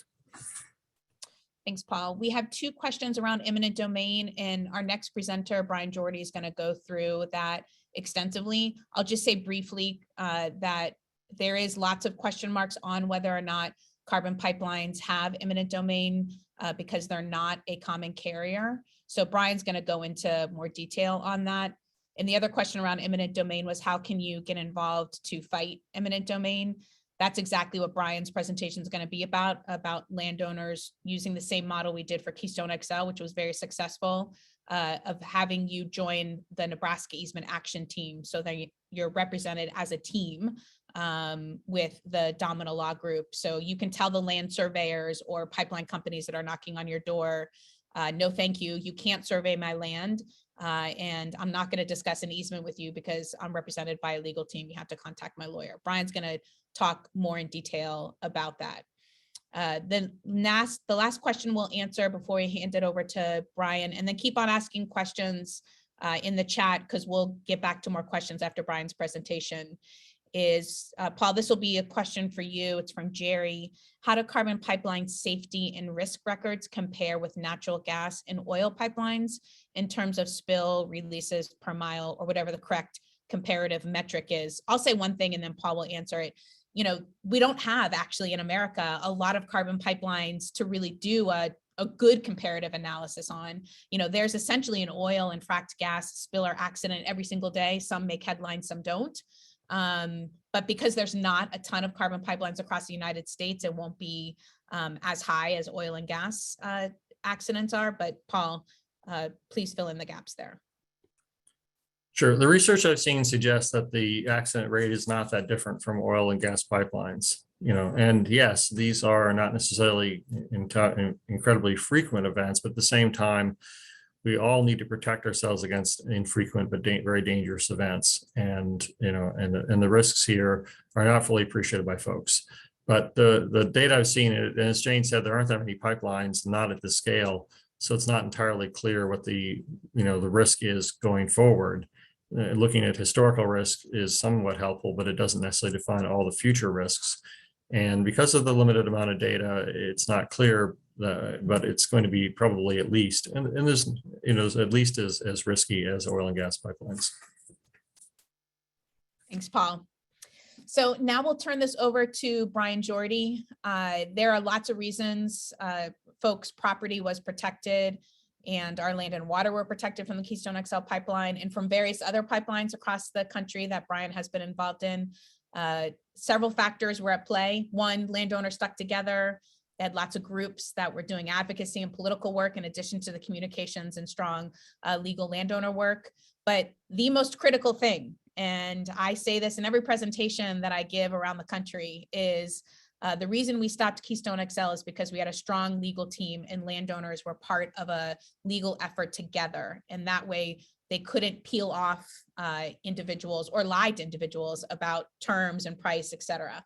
Thanks, Paul. We have 2 questions around eminent domain, and our next presenter, Brian Jorde, is going to go through that extensively. I'll just say briefly that there is lots of question marks on whether or not carbon pipelines have eminent domain because they're not a common carrier. So Brian's going to go into more detail on that. And the other question around eminent domain was, how can you get involved to fight eminent domain? That's exactly what Brian's presentation is going to be about landowners using the same model we did for Keystone XL, which was very successful, of having you join the Nebraska Easement Action Team so that you're represented as a team with the Domina law group. So you can tell the land surveyors or pipeline companies that are knocking on your door, no, thank you. You can't survey my land. And I'm not going to discuss an easement with you because I'm represented by a legal team. You have to contact my lawyer. Brian's going to talk more in detail about that. The last question we'll answer before we hand it over to Brian, and then keep on asking questions in the chat because we'll get back to more questions after Brian's presentation. Is Paul, this will be a question for you. It's from Jerry. How do carbon pipeline safety and risk records compare with natural gas and oil pipelines in terms of spill releases per mile, or whatever the correct comparative metric is? I'll say one thing and then Paul will answer it. We don't have actually in America a lot of carbon pipelines to really do a good comparative analysis on. There's essentially an oil and fracked gas spill or accident every single day. Some make headlines, some don't. But because there's not a ton of carbon pipelines across the United States, it won't be as high as oil and gas accidents are. But Paul, please fill in the gaps there. Sure. The research I've seen suggests that the accident rate is not that different from oil and gas pipelines. And yes, these are not necessarily incredibly frequent events, but at the same time, we all need to protect ourselves against infrequent but very dangerous events. And, and the risks here are not fully appreciated by folks. But the data I've seen, and as Jane said, there aren't that many pipelines, not at this scale. So it's not entirely clear what the risk is going forward. Looking at historical risk is somewhat helpful, but it doesn't necessarily define all the future risks. And because of the limited amount of data, it's not clear, but it's going to be probably at least, and there's, at least as risky as oil and gas pipelines. Thanks, Paul. So now we'll turn this over to Brian Jorde. There are lots of reasons folks' property was protected and our land and water were protected from the Keystone XL pipeline and from various other pipelines across the country that Brian has been involved in. Several factors were at play. One, landowners stuck together. They had lots of groups that were doing advocacy and political work in addition to the communications and strong legal landowner work. But the most critical thing, and I say this in every presentation that I give around the country, is the reason we stopped Keystone XL is because we had a strong legal team and landowners were part of a legal effort together. And that way they couldn't peel off individuals or lie to individuals about terms and price, et cetera.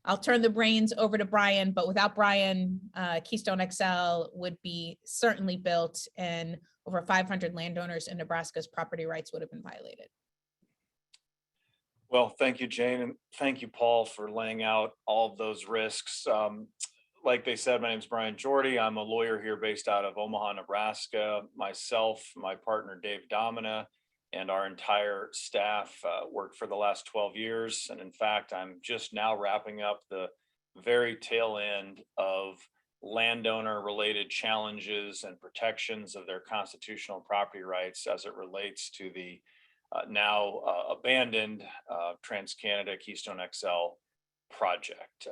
I'll turn the reins over to Brian, but without Brian, Keystone XL would be certainly built and over 500 landowners in Nebraska's property rights would have been violated. Well, thank you, Jane, and thank you, Paul, for laying out all of those risks. Like they said, my name is Brian Jorde. I'm a lawyer here based out of Omaha, Nebraska. Myself, my partner, Dave Domina, and our entire staff worked for the last 12 years. And in fact, I'm just now wrapping up the very tail end of landowner-related challenges and protections of their constitutional property rights as it relates to the now abandoned TransCanada Keystone XL project.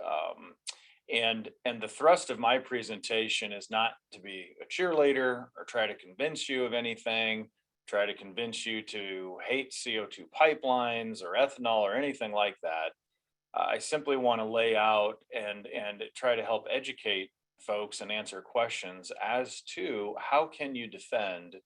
And the thrust of my presentation is not to be a cheerleader or try to convince you of anything, try to convince you to hate CO2 pipelines or ethanol or anything like that. I simply want to lay out and try to help educate folks and answer questions as to how can you defend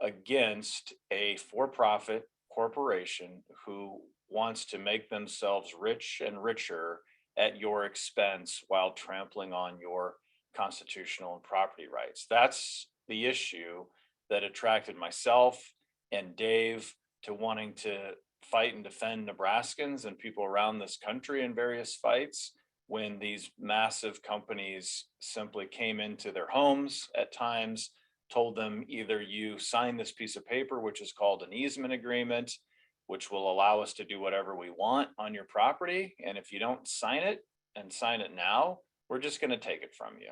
against a for-profit corporation who wants to make themselves rich and richer at your expense while trampling on your constitutional and property rights. That's the issue that attracted myself and Dave to wanting to fight and defend Nebraskans and people around this country in various fights when these massive companies simply came into their homes at times, told them either you sign this piece of paper, which is called an easement agreement, which will allow us to do whatever we want on your property. And if you don't sign it and sign it now, we're just going to take it from you.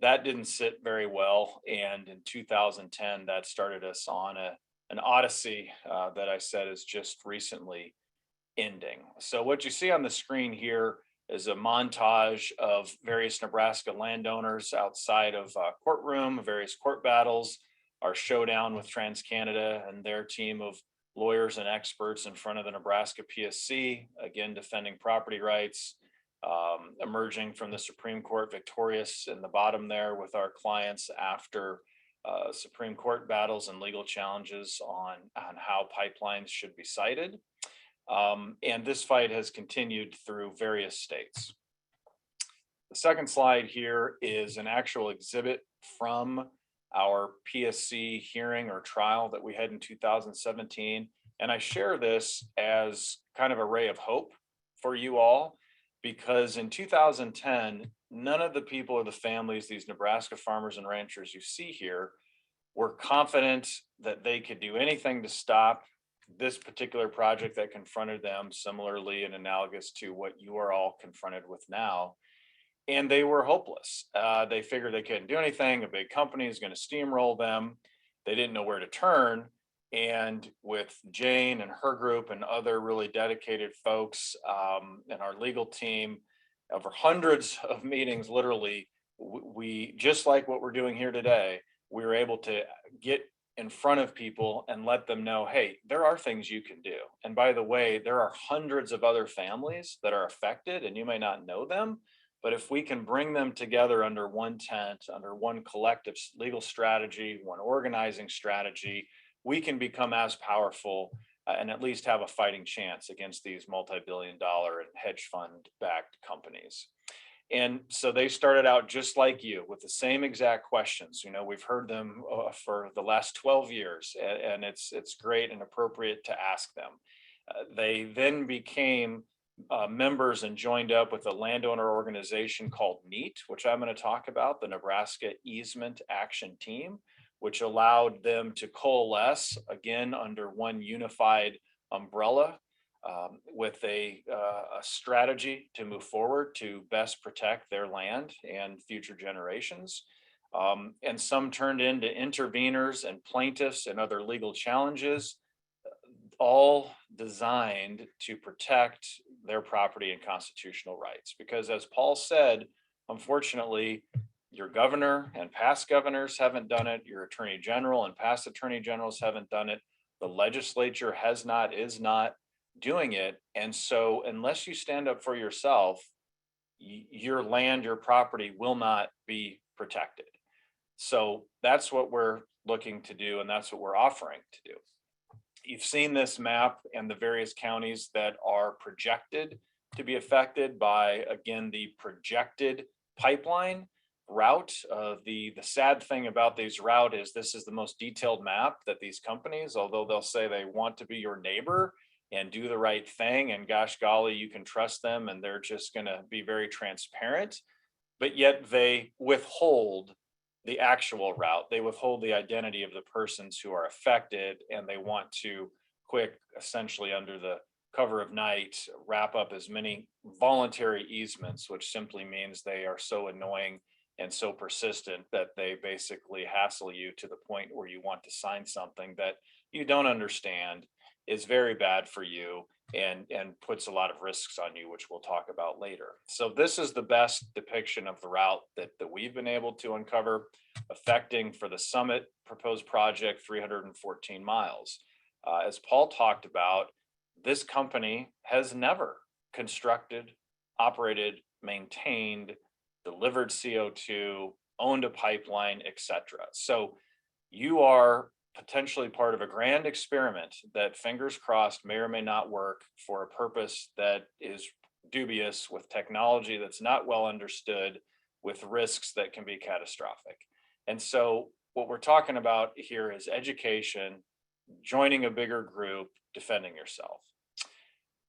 That didn't sit very well. And in 2010, that started us on an odyssey that I said is just recently ending. So what you see on the screen here is a montage of various Nebraska landowners outside of courtroom, various court battles, our showdown with TransCanada and their team of lawyers and experts in front of the Nebraska PSC, again, defending property rights, emerging from the Supreme Court victorious in the bottom there with our clients after Supreme Court battles and legal challenges on how pipelines should be sited. And this fight has continued through various states. The second slide here is an actual exhibit from our PSC hearing or trial that we had in 2017. And I share this as kind of a ray of hope for you all, because in 2010, none of the people or the families, these Nebraska farmers and ranchers you see here, were confident that they could do anything to stop this particular project that confronted them, similarly and analogous to what you are all confronted with now. And they were hopeless. They figured they couldn't do anything. A big company is going to steamroll them. They didn't know where to turn. And with Jane and her group and other really dedicated folks and our legal team, over hundreds of meetings, literally, we just like what we're doing here today, we were able to get in front of people and let them know, hey, there are things you can do. And by the way, there are hundreds of other families that are affected and you may not know them, But if we can bring them together under one tent, under one collective legal strategy, one organizing strategy, we can become as powerful and at least have a fighting chance against these multi-billion-dollar and hedge fund backed companies. And so they started out just like you with the same exact questions. You know, we've heard them for the last 12 years, and it's great and appropriate to ask them. They then became members and joined up with a landowner organization called NEAT, which I'm going to talk about, the Nebraska Easement Action Team, which allowed them to coalesce again under one unified umbrella with a strategy to move forward to best protect their land and future generations. And some turned into interveners and plaintiffs and other legal challenges, all designed to protect their property and constitutional rights. Because as Paul said, unfortunately, your governor and past governors haven't done it. Your attorney general and past attorney generals haven't done it. The legislature has not, is not doing it. And so unless you stand up for yourself, your land, your property will not be protected. So that's what we're looking to do, and that's what we're offering to do. You've seen this map and the various counties that are projected to be affected by, again, the projected pipeline route. The sad thing about these route is this is the most detailed map that these companies, although they'll say they want to be your neighbor and do the right thing, and gosh golly, you can trust them and they're just going to be very transparent, but yet they withhold the actual route. They withhold the identity of the persons who are affected, and they want to quick, essentially under the cover of night, wrap up as many voluntary easements, which simply means they are so annoying and so persistent that they basically hassle you to the point where you want to sign something that you don't understand, is very bad for you, and puts a lot of risks on you, which we'll talk about later. So this is the best depiction of the route that we've been able to uncover, affecting for the Summit proposed project 314 miles. As Paul talked about, this company has never constructed, operated, maintained, delivered CO2, owned a pipeline, etc. So you are potentially part of a grand experiment that, fingers crossed, may or may not work for a purpose that is dubious, with technology that's not well understood, with risks that can be catastrophic. And so what we're talking about here is education, joining a bigger group, defending yourself.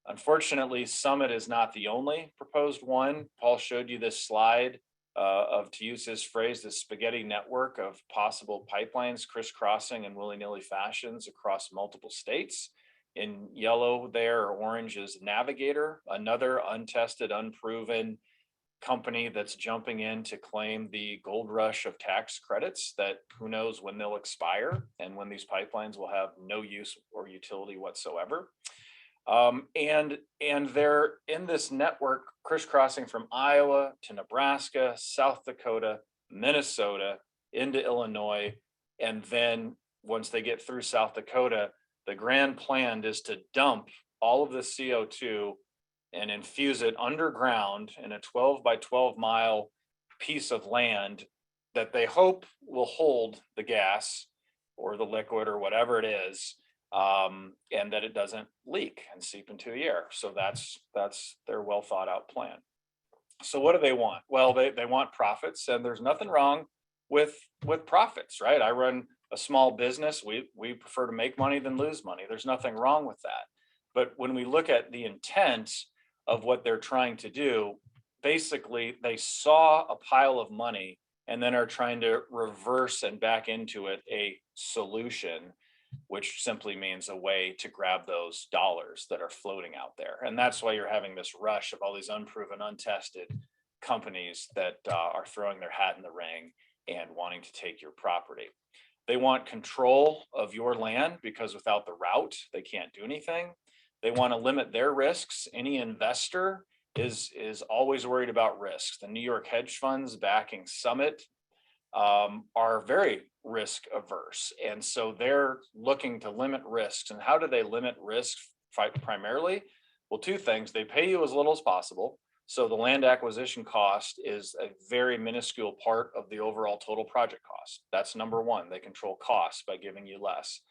Unfortunately, Summit is not the only proposed one. Paul showed you this slide of, to use his phrase, the spaghetti network of possible pipelines crisscrossing in willy-nilly fashions across multiple states. In yellow there, or orange, is Navigator, another untested, unproven company that's jumping in to claim the gold rush of tax credits that who knows when they'll expire and when these pipelines will have no use or utility whatsoever. And they're in this network crisscrossing from Iowa to Nebraska, South Dakota, Minnesota, into Illinois. And then once they get through South Dakota, the grand plan is to dump all of the CO2 and infuse it underground in a 12 by 12 mile piece of land that they hope will hold the gas or the liquid or whatever it is, and that it doesn't leak and seep into the air. So that's their well thought out plan. So what do they want? Well, they want profits, and there's nothing wrong with profits, right? I run a small business. We prefer to make money than lose money. There's nothing wrong with that. But when we look at the intent of what they're trying to do, basically they saw a pile of money and then are trying to reverse and back into it a solution, which simply means a way to grab those dollars that are floating out there. And that's why you're having this rush of all these unproven, untested companies that are throwing their hat in the ring and wanting to take your property. They want control of your land because without the route, they can't do anything. They want to limit their risks. Any investor is always worried about risks. The New York hedge funds backing Summit are very risk averse. And so they're looking to limit risks. And how do they limit risks primarily? Well, two things. They pay you as little as possible. So the land acquisition cost is a very minuscule part of the overall total project cost. That's number one. They control costs by giving you less.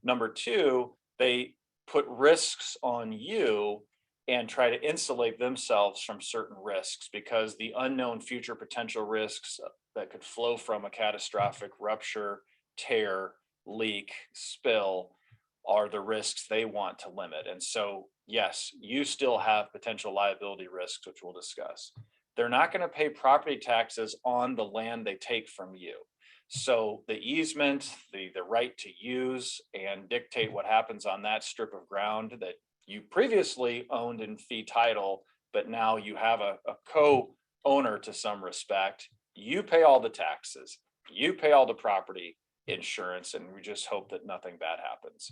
Number two, they put risks on you and try to insulate themselves from certain risks, because the unknown future potential risks that could flow from a catastrophic rupture, tear, leak, spill are the risks they want to limit. And so, yes, you still have potential liability risks, which we'll discuss. They're not going to pay property taxes on the land they take from you. So the easement, the right to use and dictate what happens on that strip of ground that you previously owned in fee title, but now you have a co-owner to some respect. You pay all the taxes, you pay all the property insurance, and we just hope that nothing bad happens.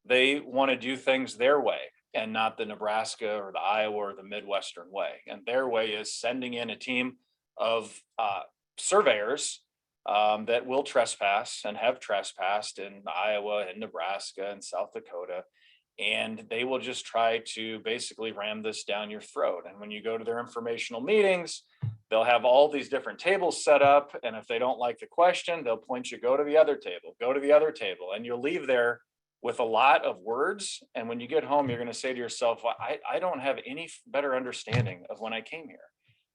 They want to do things their way and not the Nebraska or the Iowa or the Midwestern way. And their way is sending in a team of surveyors that will trespass and have trespassed in Iowa and Nebraska and South Dakota. And they will just try to basically ram this down your throat. And when you go to their informational meetings, they'll have all these different tables set up. And if they don't like the question, they'll point you, go to the other table, go to the other table. And you'll leave there with a lot of words. And when you get home, you're going to say to yourself, well, I don't have any better understanding of when I came here.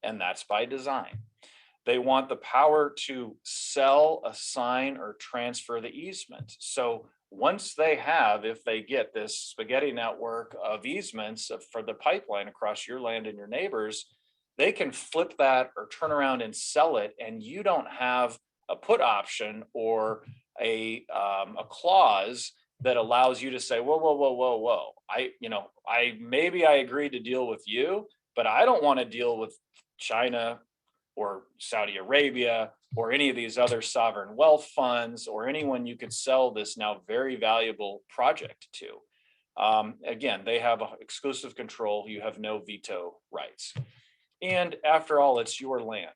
And that's by design. They want the power to sell, assign, or transfer the easement. So once they have, if they get this spaghetti network of easements for the pipeline across your land and your neighbors, they can flip that or turn around and sell it. And you don't have a put option or a clause that allows you to say, whoa. Maybe I agreed to deal with you, but I don't want to deal with China or Saudi Arabia or any of these other sovereign wealth funds or anyone you could sell this now very valuable project to. Again, they have exclusive control. You have no veto rights. And after all, it's your land.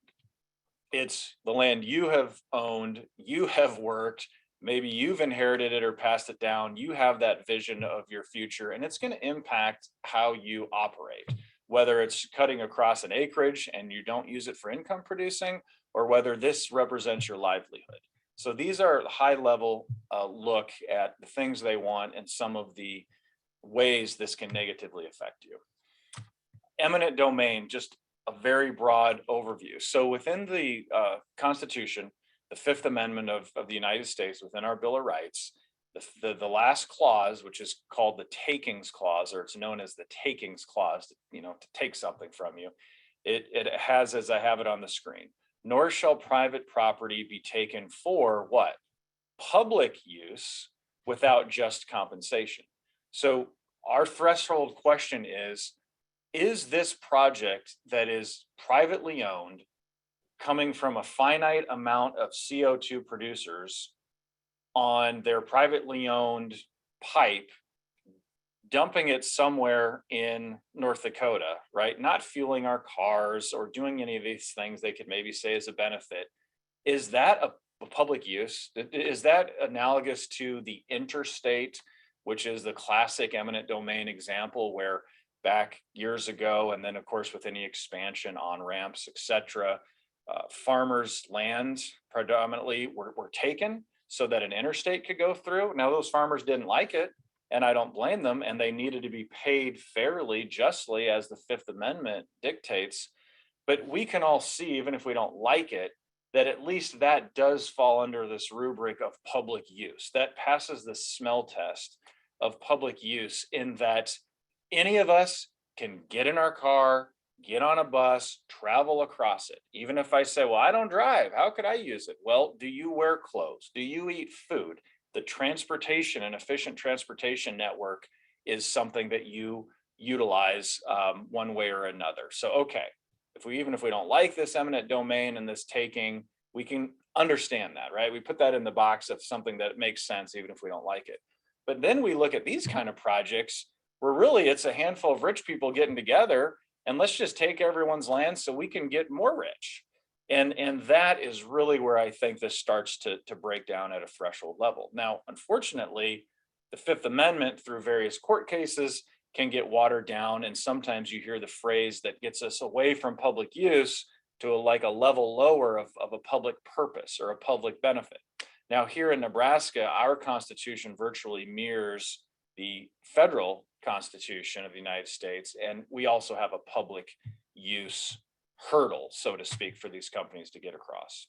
It's the land you have owned, you have worked, maybe you've inherited it or passed it down. You have that vision of your future, and it's going to impact how you operate, whether it's cutting across an acreage and you don't use it for income producing, or whether this represents your livelihood. So these are high level look at the things they want and some of the ways this can negatively affect you. Eminent domain, just a very broad overview. So within the Constitution, the Fifth Amendment of the United States, within our Bill of Rights, the last clause, which is called the takings clause, or it's known as the takings clause, to take something from you, it has, as I have it on the screen, nor shall private property be taken for what? Public use without just compensation. So our threshold question is this project that is privately owned, coming from a finite amount of CO2 producers on their privately owned pipe, dumping it somewhere in North Dakota, right? Not fueling our cars or doing any of these things they could maybe say is a benefit. Is that a public use? Is that analogous to the interstate, which is the classic eminent domain example where back years ago, and then of course with any expansion on ramps, etc., farmers' land predominantly were taken so that an interstate could go through. Now those farmers didn't like it, and I don't blame them, and they needed to be paid fairly, justly, as the Fifth Amendment dictates. But we can all see, even if we don't like it, that at least that does fall under this rubric of public use. That passes the smell test of public use, in that any of us can get in our car, get on a bus, travel across it. Even if I say, well, I don't drive, how could I use it? Well, do you wear clothes? Do you eat food? The transportation and efficient transportation network is something that you utilize one way or another. So, okay, even if we don't like this eminent domain and this taking, we can understand that, right? We put that in the box of something that makes sense, even if we don't like it. But then we look at these kind of projects where really it's a handful of rich people getting together and let's just take everyone's land so we can get more rich. And that is really where I think this starts to break down at a threshold level. Now, unfortunately, the Fifth Amendment, through various court cases, can get watered down. And sometimes you hear the phrase that gets us away from public use to like a level lower of a public purpose or a public benefit. Now, here in Nebraska, our Constitution virtually mirrors the federal Constitution of the United States, and we also have a public use hurdle, so to speak, for these companies to get across.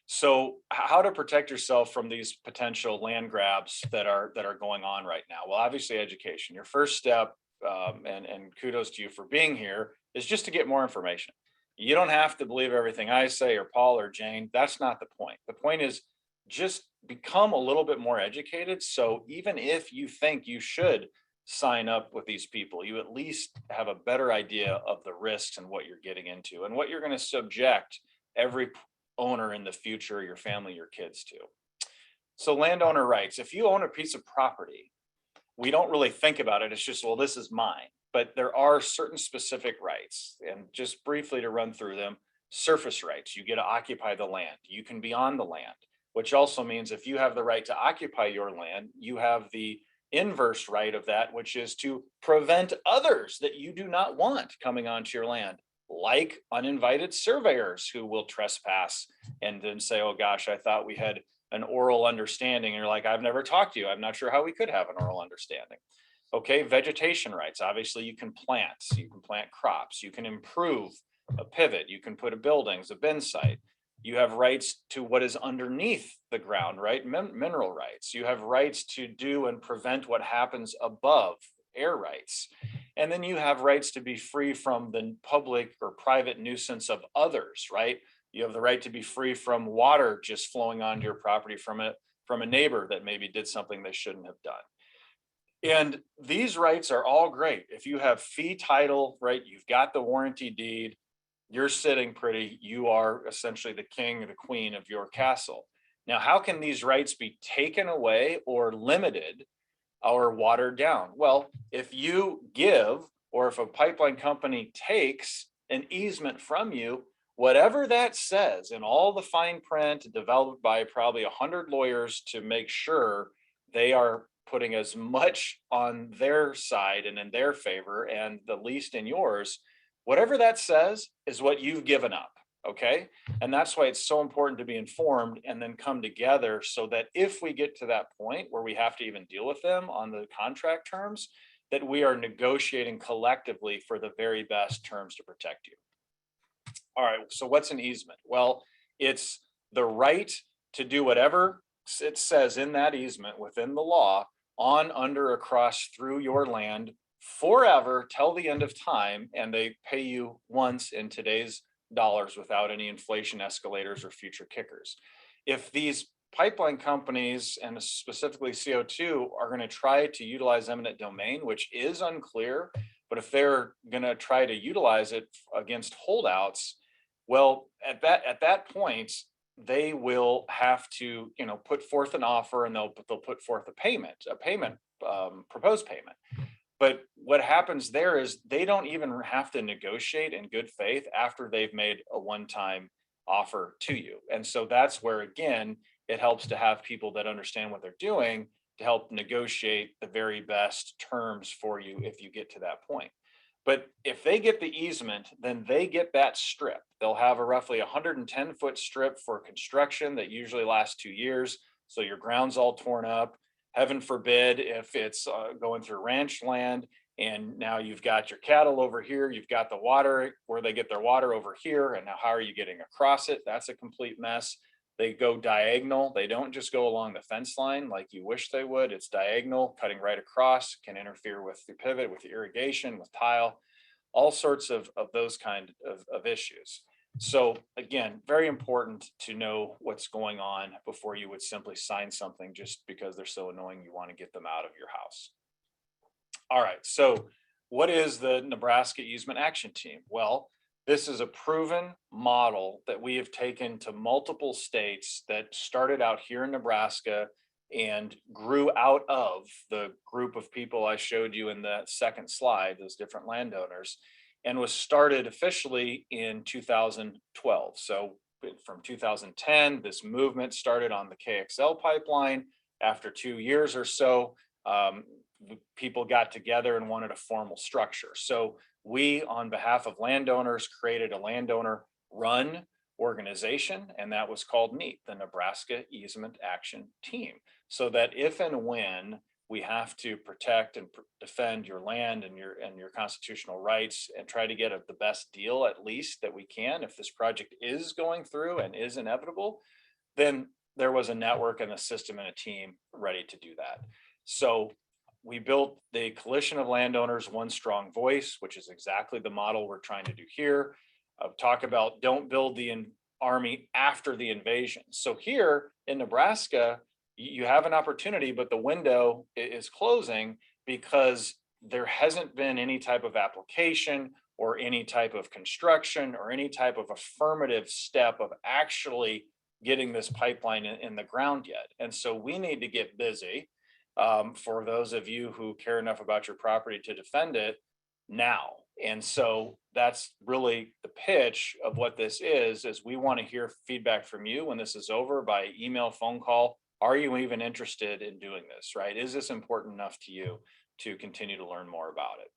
So how to protect yourself from these potential land grabs that are going on right now? Well, obviously education. Your first step, and kudos to you for being here, is just to get more information. You don't have to believe everything I say or Paul or Jane. That's not the point. The point is just become a little bit more educated. So even if you think you should sign up with these people, you at least have a better idea of the risks and what you're getting into and what you're going to subject every owner in the future, your family, your kids to. So landowner rights. If you own a piece of property, we don't really think about it. It's just, well, this is mine. But there are certain specific rights, and just briefly to run through them. Surface rights, you get to occupy the land. You can be on the land, which also means if you have the right to occupy your land, you have the inverse right of that, which is to prevent others that you do not want coming onto your land, like uninvited surveyors who will trespass and then say, oh gosh, I thought we had an oral understanding. And you're like, I've never talked to you. I'm not sure how we could have an oral understanding. Okay, vegetation rights. Obviously, you can plant crops, you can improve a pivot, you can put a buildings, a bin site. You have rights to what is underneath the ground, right? Mineral rights. You have rights to do and prevent what happens above, air rights. And then you have rights to be free from the public or private nuisance of others, right? You have the right to be free from water just flowing onto your property from a neighbor that maybe did something they shouldn't have done. And these rights are all great. If you have fee title, right, you've got the warranty deed, you're sitting pretty, you are essentially the king or the queen of your castle. Now, how can these rights be taken away or limited or watered down? Well, if you give, or if a pipeline company takes an easement from you, whatever that says in all the fine print developed by probably 100 lawyers to make sure they are putting as much on their side and in their favor and the least in yours, whatever that says is what you've given up. Okay. And that's why it's so important to be informed and then come together so that if we get to that point where we have to even deal with them on the contract terms, that we are negotiating collectively for the very best terms to protect you. All right. So what's an easement? Well, it's the right to do whatever it says in that easement within the law on, under, across, through your land forever till the end of time. And they pay you once in today's dollars without any inflation escalators or future kickers. If these pipeline companies and specifically CO2 are going to try to utilize eminent domain, which is unclear, but if they're going to try to utilize it against holdouts, well, at that point, they will have to, put forth an offer and they'll put forth a proposed payment. But what happens there is they don't even have to negotiate in good faith after they've made a one-time offer to you. And so that's where, again, it helps to have people that understand what they're doing to help negotiate the very best terms for you if you get to that point. But if they get the easement, then they get that strip. They'll have a roughly 110-foot strip for construction that usually lasts 2 years. So your ground's all torn up. Heaven forbid if it's going through ranch land and now you've got your cattle over here, you've got the water where they get their water over here. And now how are you getting across it? That's a complete mess. They go diagonal. They don't just go along the fence line like you wish they would. It's diagonal, cutting right across, can interfere with the pivot, with the irrigation, with tile, all sorts of those kind of issues. So again, very important to know what's going on before you would simply sign something just because they're so annoying you want to get them out of your house. All right, so what is the Nebraska Easement Action Team? Well, this is a proven model that we have taken to multiple states that started out here in Nebraska and grew out of the group of people I showed you in the second slide, those different landowners, and was started officially in 2012. So from 2010, this movement started on the KXL pipeline. After 2 years or so, people got together and wanted a formal structure. So we, on behalf of landowners, created a landowner run organization, and that was called NEAT, the Nebraska Easement Action Team. So that if and when we have to protect and defend your land and your constitutional rights and try to get the best deal, at least that we can, if this project is going through and is inevitable, then there was a network and a system and a team ready to do that. So we built the coalition of landowners, one strong voice, which is exactly the model we're trying to do here. Talk about don't build the army after the invasion. So here in Nebraska, you have an opportunity, but the window is closing because there hasn't been any type of application or any type of construction or any type of affirmative step of actually getting this pipeline in the ground yet. And so we need to get busy, for those of you who care enough about your property to defend it now. And so that's really the pitch of what this is we want to hear feedback from you when this is over by email, phone call. Are you even interested in doing this, right? Is this important enough to you to continue to learn more about it?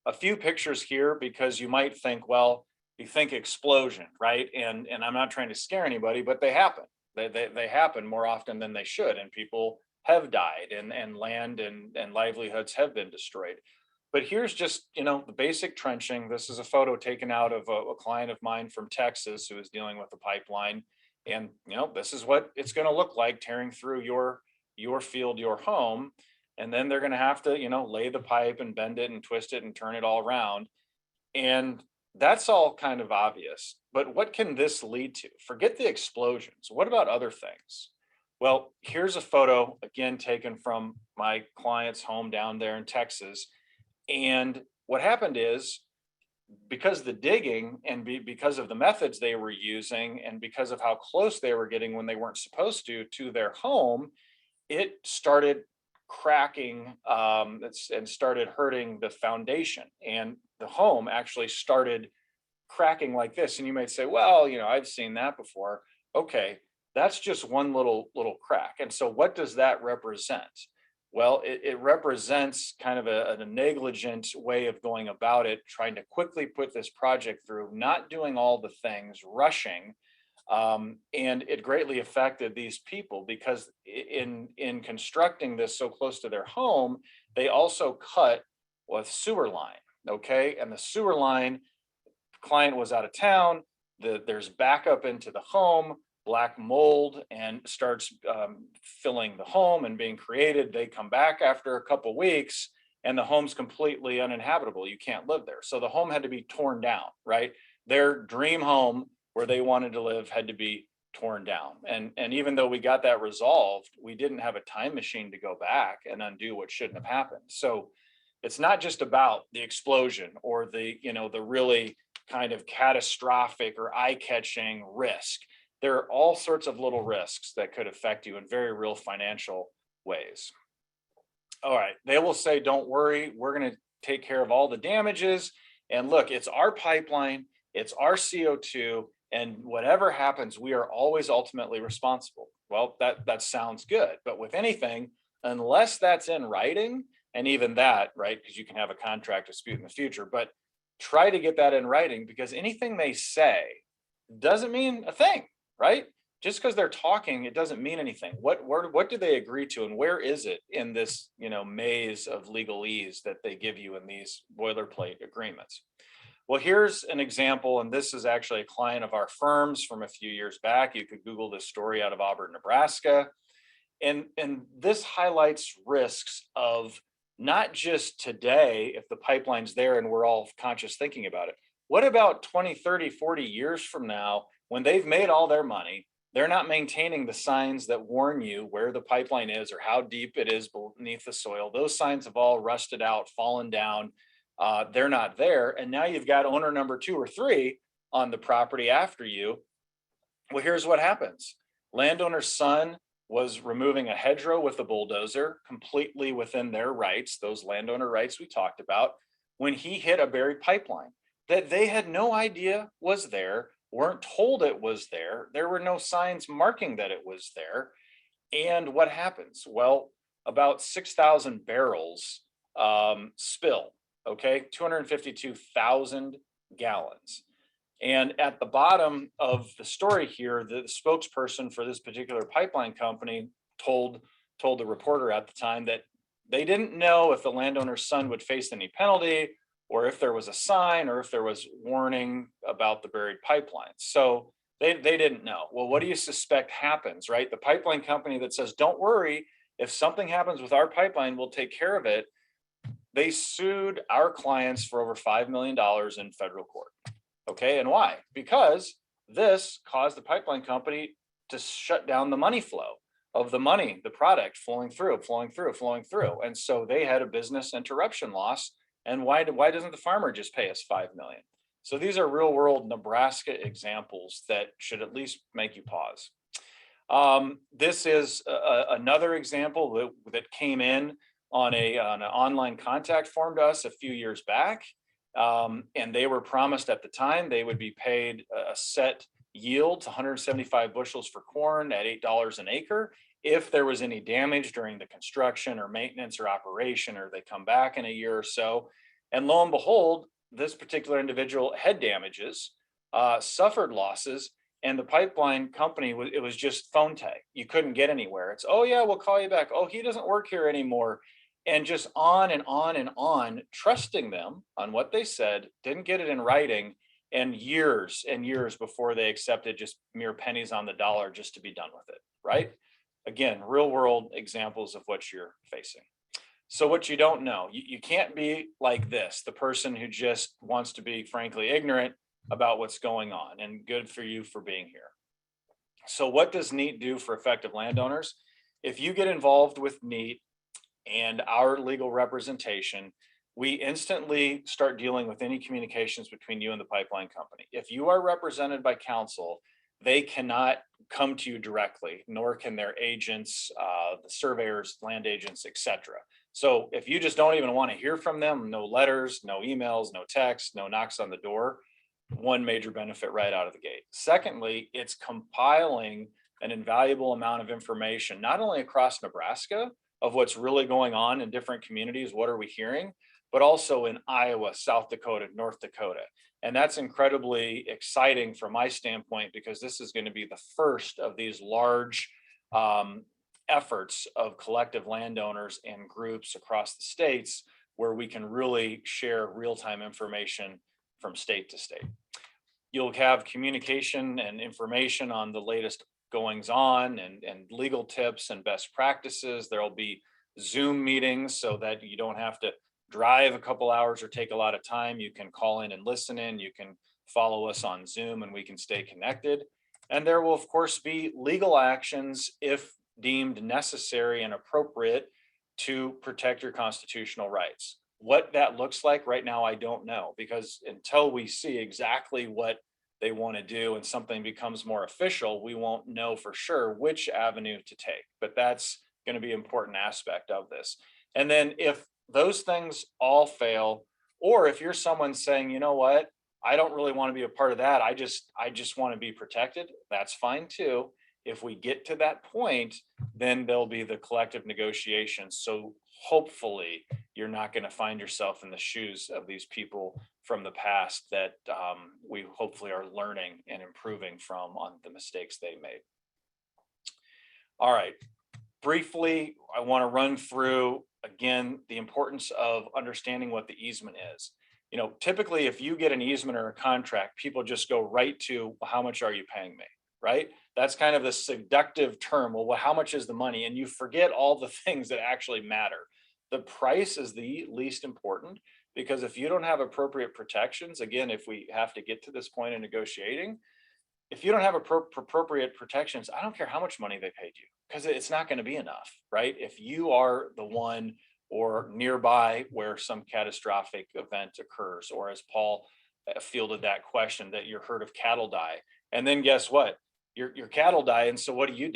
A few pictures here, because you might think, well, you think explosion, right? And I'm not trying to scare anybody, but they happen. They happen more often than they should, and people have died, and land and livelihoods have been destroyed. But here's just, the basic trenching. This is a photo taken out of a client of mine from Texas who is dealing with the pipeline. And, this is what it's going to look like tearing through your field, your home. And then they're going to have to, lay the pipe and bend it and twist it and turn it all around. And that's all kind of obvious. But what can this lead to? Forget the explosions. What about other things? Well, here's a photo, again, taken from my client's home down there in Texas. And what happened is, because the digging and because of the methods they were using and because of how close they were getting when they weren't supposed to their home, it started cracking and started hurting the foundation, and the home actually started cracking like this. And you might say, well, I've seen that before. Okay, that's just one little crack. And so what does that represent? Well, it represents kind of a negligent way of going about it, trying to quickly put this project through, not doing all the things, rushing. And it greatly affected these people because in constructing this so close to their home, they also cut with sewer line, okay? And the sewer line, client was out of town, there's backup into the home, black mold, and starts filling the home and being created. They come back after a couple weeks and the home's completely uninhabitable. You can't live there. So the home had to be torn down, right? Their dream home where they wanted to live had to be torn down. And even though we got that resolved, we didn't have a time machine to go back and undo what shouldn't have happened. So it's not just about the explosion or the really kind of catastrophic or eye-catching risk. There are all sorts of little risks that could affect you in very real financial ways. All right, they will say, don't worry, we're going to take care of all the damages. And look, it's our pipeline, it's our CO2, and whatever happens, we are always ultimately responsible. Well, that sounds good. But with anything, unless that's in writing, and even that, right, because you can have a contract dispute in the future, but try to get that in writing, because anything they say doesn't mean a thing. Right? Just because they're talking, it doesn't mean anything. What do they agree to, and where is it in this, maze of legalese that they give you in these boilerplate agreements? Well, here's an example, and this is actually a client of our firm's from a few years back. You could Google this story out of Auburn, Nebraska. And this highlights risks of not just today, if the pipeline's there and we're all conscious thinking about it. What about 20, 30, 40 years from now, when they've made all their money, they're not maintaining the signs that warn you where the pipeline is or how deep it is beneath the soil? Those signs have all rusted out, fallen down. They're not there. And now you've got owner number 2 or 3 on the property after you. Well, here's what happens. Landowner's son was removing a hedgerow with a bulldozer, completely within their rights, those landowner rights we talked about, when he hit a buried pipeline that they had no idea was there, weren't told it was there. There were no signs marking that it was there. And what happens? Well, about 6,000 barrels spill, okay, 252,000 gallons. And at the bottom of the story here, the spokesperson for this particular pipeline company told the reporter at the time that they didn't know if the landowner's son would face any penalty, or if there was a sign, or if there was warning about the buried pipeline. So they didn't know. Well, what do you suspect happens, right? The pipeline company that says, don't worry, if something happens with our pipeline, we'll take care of it. They sued our clients for over $5 million in federal court. Okay, and why? Because this caused the pipeline company to shut down the money flow of the money, the product flowing through. And so they had a business interruption loss. And why doesn't the farmer just pay us $5 million? So these are real world Nebraska examples that should at least make you pause. This is another example that came in on an online contact form to us a few years back. And they were promised at the time they would be paid a set yield, 175 bushels for corn at $8 an acre. If there was any damage during the construction or maintenance or operation, or they come back in a year or so. And lo and behold, this particular individual had damages, suffered losses, and the pipeline company, it was just phone tag. You couldn't get anywhere. It's, oh yeah, we'll call you back. Oh, he doesn't work here anymore. And just on and on and on, trusting them on what they said, didn't get it in writing, and years before they accepted just mere pennies on the dollar just to be done with it, right? Again, real world examples of what you're facing. So what you don't know, you can't be like this, the person who just wants to be frankly ignorant about what's going on, and good for you for being here. So what does NEAT do for effective landowners? If you get involved with NEAT and our legal representation, we instantly start dealing with any communications between you and the pipeline company. If you are represented by counsel, they cannot come to you directly, nor can their agents, the surveyors, land agents, etc. So if you just don't even want to hear from them, no letters, no emails, no texts, no knocks on the door, one major benefit right out of the gate. Secondly, it's compiling an invaluable amount of information, not only across Nebraska of what's really going on in different communities, what are we hearing, but also in Iowa, South Dakota, North Dakota. And that's incredibly exciting from my standpoint, because this is going to be the first of these large efforts of collective landowners and groups across the states where we can really share real-time information from state to state. You'll have communication and information on the latest goings on and legal tips and best practices. There'll be Zoom meetings so that you don't have to drive a couple hours or take a lot of time. You can call in and listen in. You can follow us on Zoom and we can stay connected. And there will of course be legal actions if deemed necessary and appropriate to protect your constitutional rights. What that looks like right now, I don't know, because until we see exactly what they want to do and something becomes more official, we won't know for sure which avenue to take. But that's going to be an important aspect of this. And then if those things all fail, or if you're someone saying, you know what, I don't really want to be a part of that, I just want to be protected, that's fine too. If we get to that point, then there'll be the collective negotiations. So hopefully you're not going to find yourself in the shoes of these people from the past that we hopefully are learning and improving from on the mistakes they made. All right, briefly, I want to run through again the importance of understanding what the easement is. You know, typically if you get an easement or a contract, people just go right to, well, how much are you paying me, right? That's kind of the seductive term. Well, how much is the money? And you forget all the things that actually matter. The price is the least important, because if you don't have appropriate protections, again, if we have to get to this point in negotiating, if you don't have appropriate protections, I don't care how much money they paid you, because it's not going to be enough, right? If you are the one or nearby where some catastrophic event occurs, or as Paul fielded that question, that your herd of cattle die, and then guess what? Your cattle die, and so what do?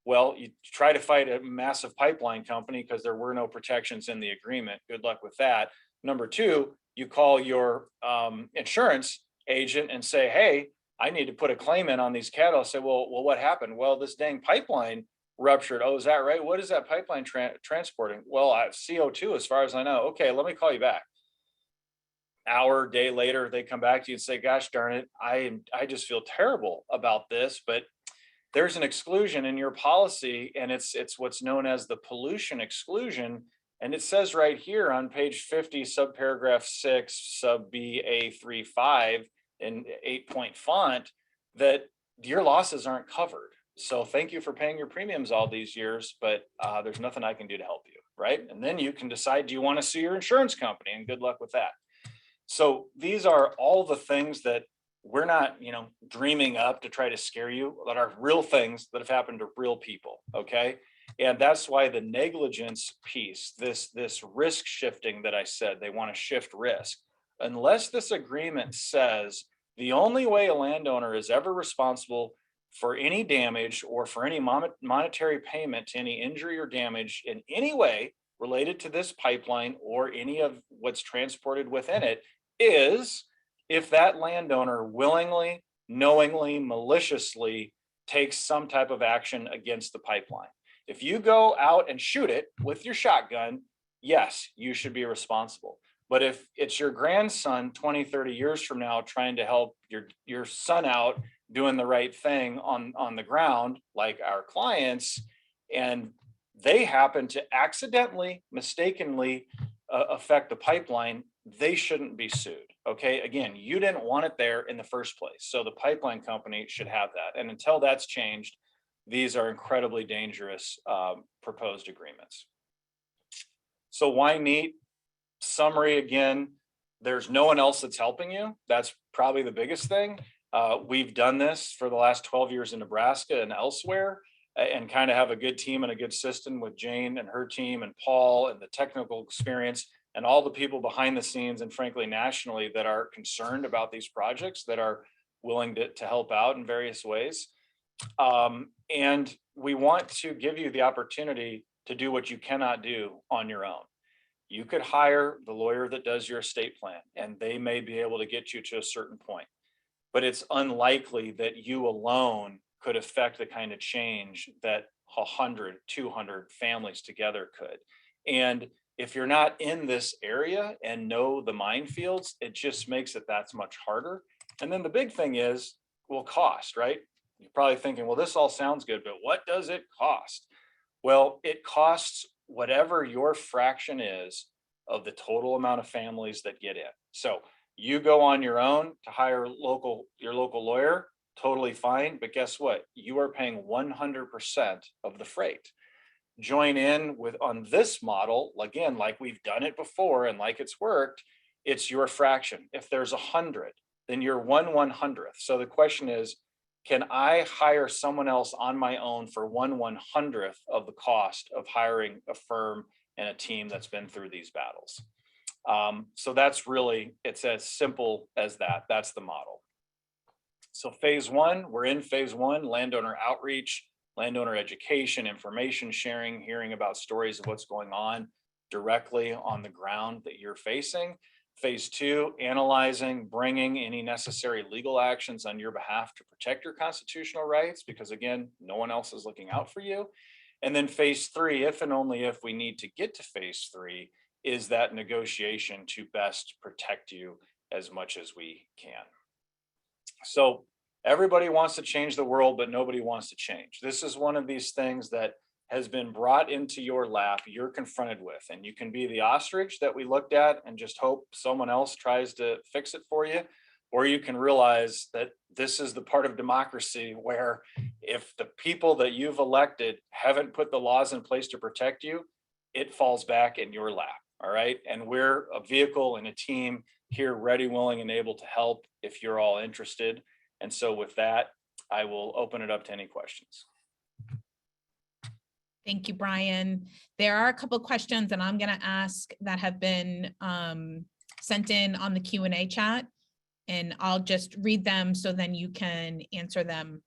Well, you try to fight a massive pipeline company because there were no protections in the agreement. Good luck with that. Number two, you call your insurance agent and say, hey, I need to put a claim in on these cattle. I say, well, what happened? Well, this dang pipeline ruptured. Oh, is that right? What is that pipeline transporting? Well, I have CO2 as far as I know. Okay, let me call you back. Hour, day later, they come back to you and say, gosh darn it, I just feel terrible about this, but there's an exclusion in your policy, and it's what's known as the pollution exclusion. And it says right here on page 50, subparagraph 6, sub BA35 in 8-point font, that your losses aren't covered. So thank you for paying your premiums all these years, but there's nothing I can do to help you, right? And then you can decide, do you want to sue your insurance company? And good luck with that. So these are all the things that we're not, dreaming up to try to scare you, that are real things that have happened to real people. Okay. And that's why the negligence piece, this risk shifting that I said, they want to shift risk. Unless this agreement says the only way a landowner is ever responsible for any damage or for any monetary payment to any injury or damage in any way related to this pipeline or any of what's transported within it, is if that landowner willingly, knowingly, maliciously takes some type of action against the pipeline. If you go out and shoot it with your shotgun, yes, you should be responsible. But if it's your grandson 20, 30 years from now trying to help your son out doing the right thing on the ground, like our clients, and they happen to accidentally, mistakenly affect the pipeline, they shouldn't be sued. Okay, again, you didn't want it there in the first place. So the pipeline company should have that. And until that's changed, these are incredibly dangerous proposed agreements. So why meet? Summary again, there's no one else that's helping you. That's probably the biggest thing. We've done this for the last 12 years in Nebraska and elsewhere, and kind of have a good team and a good system with Jane and her team and Paul and the technical experience and all the people behind the scenes and frankly nationally that are concerned about these projects, that are willing to help out in various ways. And we want to give you the opportunity to do what you cannot do on your own. You could hire the lawyer that does your estate plan, and they may be able to get you to a certain point, but it's unlikely that you alone could affect the kind of change that 100, 200 families together could. And if you're not in this area and know the minefields, it just makes it that much harder. And then the big thing is, well, cost, right? You're probably thinking, well, this all sounds good, but what does it cost? Well, it costs whatever your fraction is of the total amount of families that get in. So you go on your own to hire your local lawyer, totally fine. But guess what? You are paying 100% of the freight. Join in with on this model, again, like we've done it before and like it's worked, it's your fraction. If there's 100, then you're 1/100th. So the question is, can I hire someone else on my own for 1/100th of the cost of hiring a firm and a team that's been through these battles? So that's really, it's as simple as that. That's the model. So phase one, we're in phase one, landowner outreach, landowner education, information sharing, hearing about stories of what's going on directly on the ground that you're facing. Phase two, analyzing, bringing any necessary legal actions on your behalf to protect your constitutional rights, because again, no one else is looking out for you. And then phase three, if and only if we need to get to phase three, is that negotiation to best protect you as much as we can. So everybody wants to change the world, but nobody wants to change. This is one of these things that has been brought into your lap, you're confronted with, and you can be the ostrich that we looked at and just hope someone else tries to fix it for you. Or you can realize that this is the part of democracy where if the people that you've elected haven't put the laws in place to protect you, it falls back in your lap. All right. And we're a vehicle and a team here ready, willing, and able to help if you're all interested. And so with that, I will open it up to any questions. Thank you, Brian. There are a couple of questions that I'm going to ask that have been sent in on the Q&A chat, and I'll just read them so then you can answer them.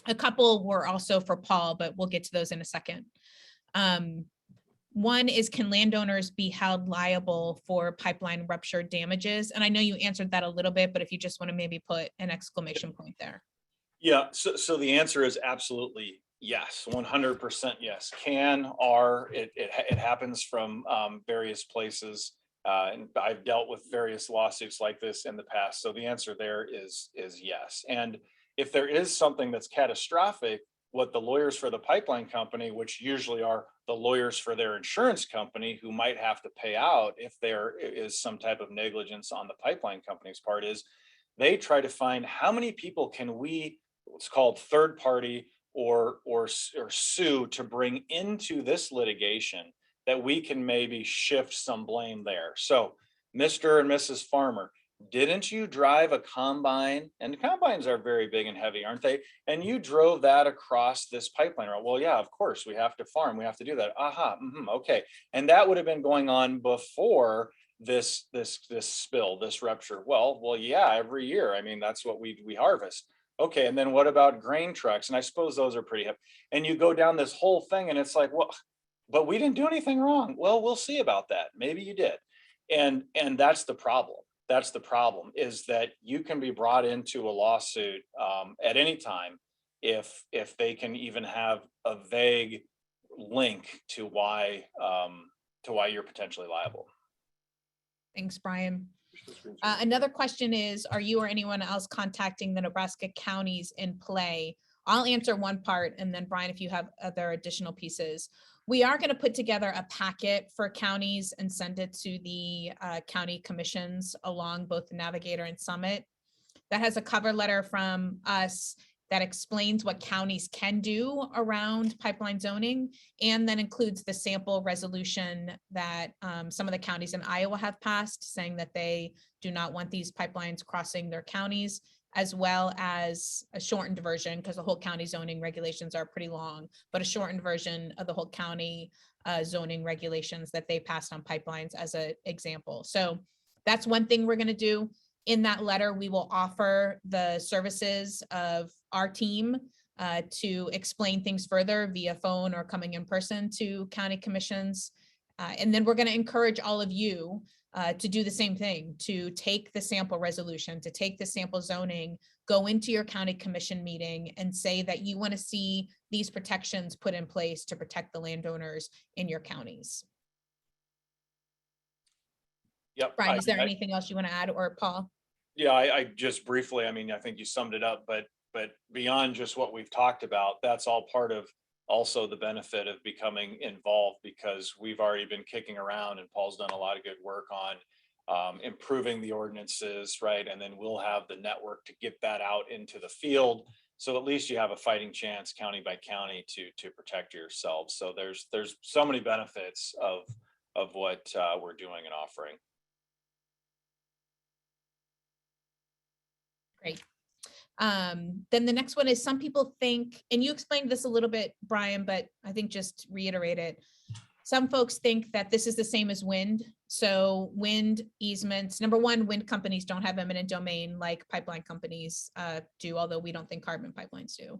A couple were also for Paul, but we'll get to those in a second. One is, can landowners be held liable for pipeline rupture damages? And I know you answered that a little bit, but if you just want to maybe put an exclamation point there. Yeah, so the answer is absolutely Yes, 100% yes. Can, are, it happens from various places. And I've dealt with various lawsuits like this in the past. So the answer there is yes. And if there is something that's catastrophic, what the lawyers for the pipeline company, which usually are the lawyers for their insurance company who might have to pay out if there is some type of negligence on the pipeline company's part, is they try to find how many people can we, what's called third party or sue to bring into this litigation that we can maybe shift some blame there. So Mr. and Mrs. Farmer, didn't you drive a combine? And combines are very big and heavy, aren't they? And you drove that across this pipeline route. Well, yeah, of course, we have to farm. We have to do that. Aha, okay. And that would have been going on before this spill, this rupture. Well, yeah, every year. I mean, that's what we harvest. Okay, and then what about grain trucks? And I suppose those are pretty heavy. And you go down this whole thing and it's like, well, but we didn't do anything wrong. Well, we'll see about that. Maybe you did. And that's the problem. That's the problem, is that you can be brought into a lawsuit at any time if they can even have a vague link to why you're potentially liable. Thanks, Brian. Another question is, are you or anyone else contacting the Nebraska counties in play? I'll answer one part, and then Brian, if you have other additional pieces. We are going to put together a packet for counties and send it to the county commissions along both the Navigator and Summit. That has a cover letter from us that explains what counties can do around pipeline zoning, and then includes the sample resolution that some of the counties in Iowa have passed, saying that they do not want these pipelines crossing their counties, as well as a shortened version, because the whole county zoning regulations are pretty long, but a shortened version of the whole county zoning regulations that they passed on pipelines as an example. So that's one thing we're going to do. In that letter, we will offer the services of our team to explain things further via phone or coming in person to county commissions. And then we're going to encourage all of you to do the same thing, to take the sample resolution, to take the sample zoning, go into your county commission meeting and say that you want to see these protections put in place to protect the landowners in your counties. Yep. Brian, is there anything else you want to add, or Paul? Yeah, I just briefly, I mean, I think you summed it up, but beyond just what we've talked about, that's all part of also the benefit of becoming involved, because we've already been kicking around and Paul's done a lot of good work on improving the ordinances, right? And then we'll have the network to get that out into the field. So at least you have a fighting chance county by county to protect yourselves. So there's so many benefits of what we're doing and offering. Great. Then the next one is, some people think, and you explained this a little bit, Brian, but I think just reiterate it. Some folks think that this is the same as wind. So wind easements, number one, wind companies don't have eminent domain like pipeline companies do, although we don't think carbon pipelines do.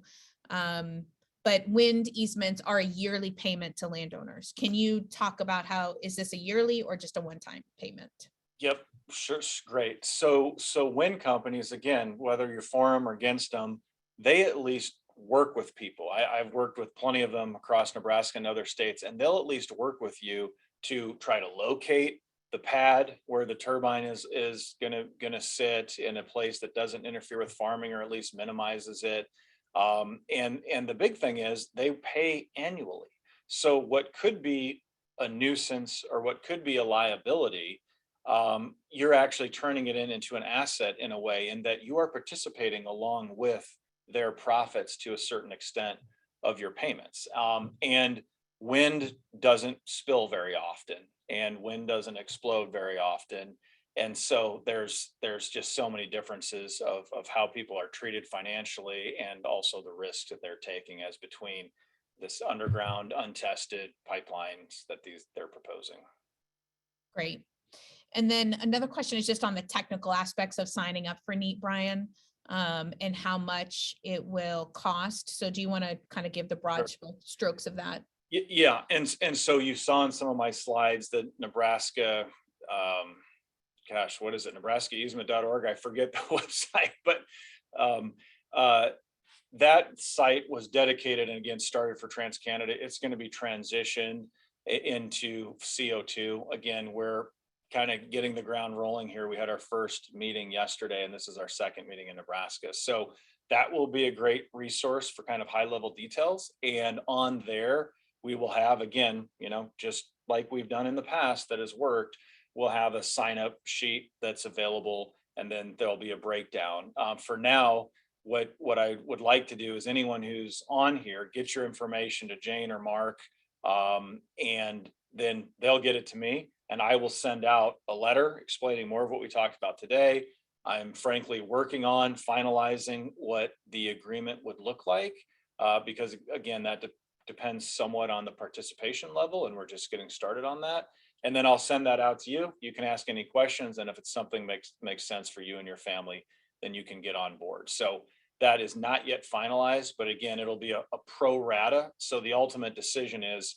But wind easements are a yearly payment to landowners. Can you talk about how, is this a yearly or just a one-time payment? Yep, sure, great. So wind companies, again, whether you're for them or against them, they at least work with people. I've worked with plenty of them across Nebraska and other states, and they'll at least work with you to try to locate the pad where the turbine is gonna sit in a place that doesn't interfere with farming, or at least minimizes it. And the big thing is they pay annually. So what could be a nuisance or what could be a liability, you're actually turning it into an asset in a way, in that you are participating along with their profits to a certain extent of your payments. And wind doesn't spill very often, and wind doesn't explode very often. And so there's just so many differences of how people are treated financially, and also the risks that they're taking as between this underground untested pipelines that they're proposing. Great. And then another question is just on the technical aspects of signing up for NEAT, Brian, and how much it will cost. So do you want to kind of give the broad strokes of that? Yeah, and so you saw in some of my slides that Nebraska, gosh, what is it? Nebraska Easement.org. I forget the website, but that site was dedicated and again started for TransCanada. It's going to be transitioned into CO2. Again, we're kind of getting the ground rolling here. We had our first meeting yesterday, and this is our second meeting in Nebraska. So that will be a great resource for kind of high level details. And on there, we will have, again, you know, just like we've done in the past that has worked, we'll have a sign up sheet that's available, and then there'll be a breakdown. For now, what I would like to do is anyone who's on here, get your information to Jane or Mark, and then they'll get it to me, and I will send out a letter explaining more of what we talked about today. I'm frankly working on finalizing what the agreement would look like, because again, that depends somewhat on the participation level, and we're just getting started on that. And then I'll send that out to you. You can ask any questions, and if it's something makes sense for you and your family, then you can get on board. So that is not yet finalized, but again, it'll be a pro rata. So the ultimate decision is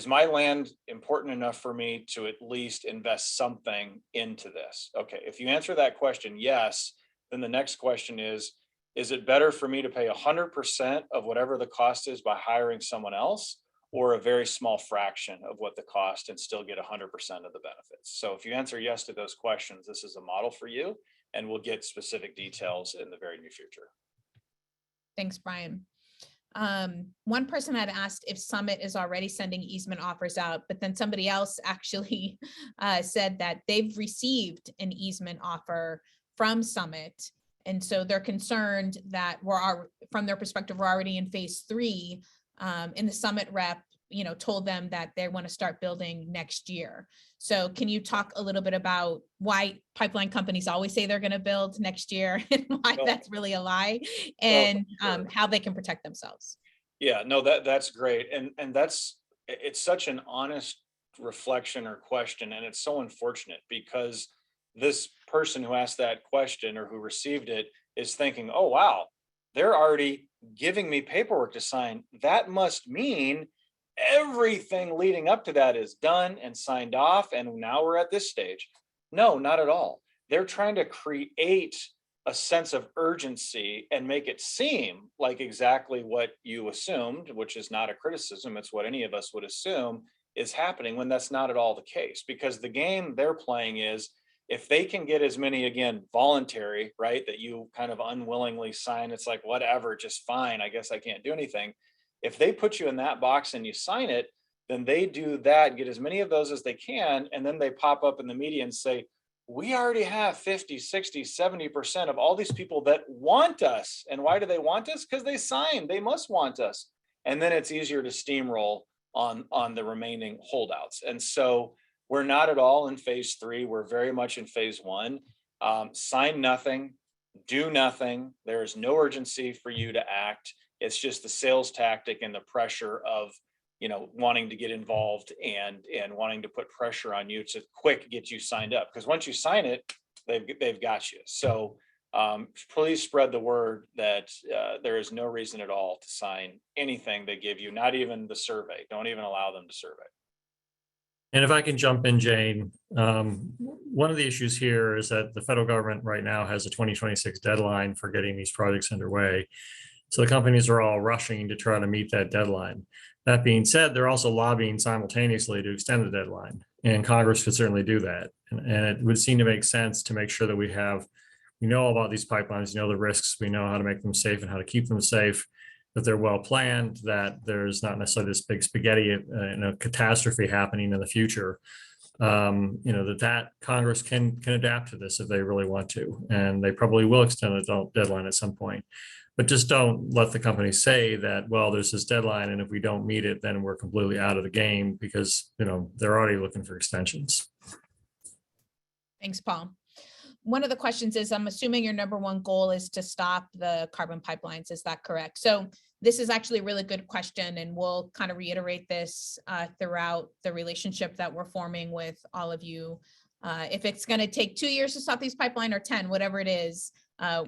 my land important enough for me to at least invest something into this? Okay, if you answer that question, yes, then the next question is it better for me to pay 100% of whatever the cost is by hiring someone else, or a very small fraction of what the cost and still get 100% of the benefits? So if you answer yes to those questions, this is a model for you, and we'll get specific details in the very near future. Thanks, Brian. One person had asked if Summit is already sending easement offers out, but then somebody else actually said that they've received an easement offer from Summit. And so they're concerned that from their perspective, we're already in phase 3, and the Summit rep, you know, told them that they want to start building next year. So can you talk a little bit about why pipeline companies always say they're going to build next year, and why that's really a lie, and how they can protect themselves? Yeah, no, that's great. And it's such an honest reflection or question. And it's so unfortunate because this person who asked that question or who received it is thinking, oh, wow, they're already giving me paperwork to sign. That must mean everything leading up to that is done and signed off, and now we're at this stage. No, not at all. They're trying to create a sense of urgency and make it seem like exactly what you assumed, which is not a criticism, it's what any of us would assume is happening, when that's not at all the case. Because the game they're playing is, if they can get as many, again, voluntary, right, that you kind of unwillingly sign, it's like, whatever, just fine, I guess I can't do anything. If they put you in that box and you sign it, then they do that, get as many of those as they can, and then they pop up in the media and say, we already have 50, 60, 70% of all these people that want us. And why do they want us? Because they signed, they must want us. And then it's easier to steamroll on the remaining holdouts. And so we're not at all in phase 3. We're very much in phase 1. Sign nothing, do nothing. There's no urgency for you to act. It's just the sales tactic and the pressure of, you know, wanting to get involved and wanting to put pressure on you to quick get you signed up. Because once you sign it, they've got you. So please spread the word that there is no reason at all to sign anything they give you, not even the survey. Don't even allow them to survey. And if I can jump in, Jane, one of the issues here is that the federal government right now has a 2026 deadline for getting these projects underway. So the companies are all rushing to try to meet that deadline. That being said, they're also lobbying simultaneously to extend the deadline, and Congress could certainly do that. And it would seem to make sense to make sure that we know about these pipelines, the risks, we know how to make them safe and how to keep them safe, that they're well planned, that there's not necessarily this big spaghetti, catastrophe happening in the future. That Congress can adapt to this if they really want to, and they probably will extend the deadline at some point. But just don't let the companies say that, well, there's this deadline, and if we don't meet it, then we're completely out of the game, because they're already looking for extensions. Thanks, Paul. One of the questions is, I'm assuming your number one goal is to stop the carbon pipelines. Is that correct? So this is actually a really good question, and we'll kind of reiterate this throughout the relationship that we're forming with all of you. If it's going to take 2 years to stop these pipelines, or 10, whatever it is,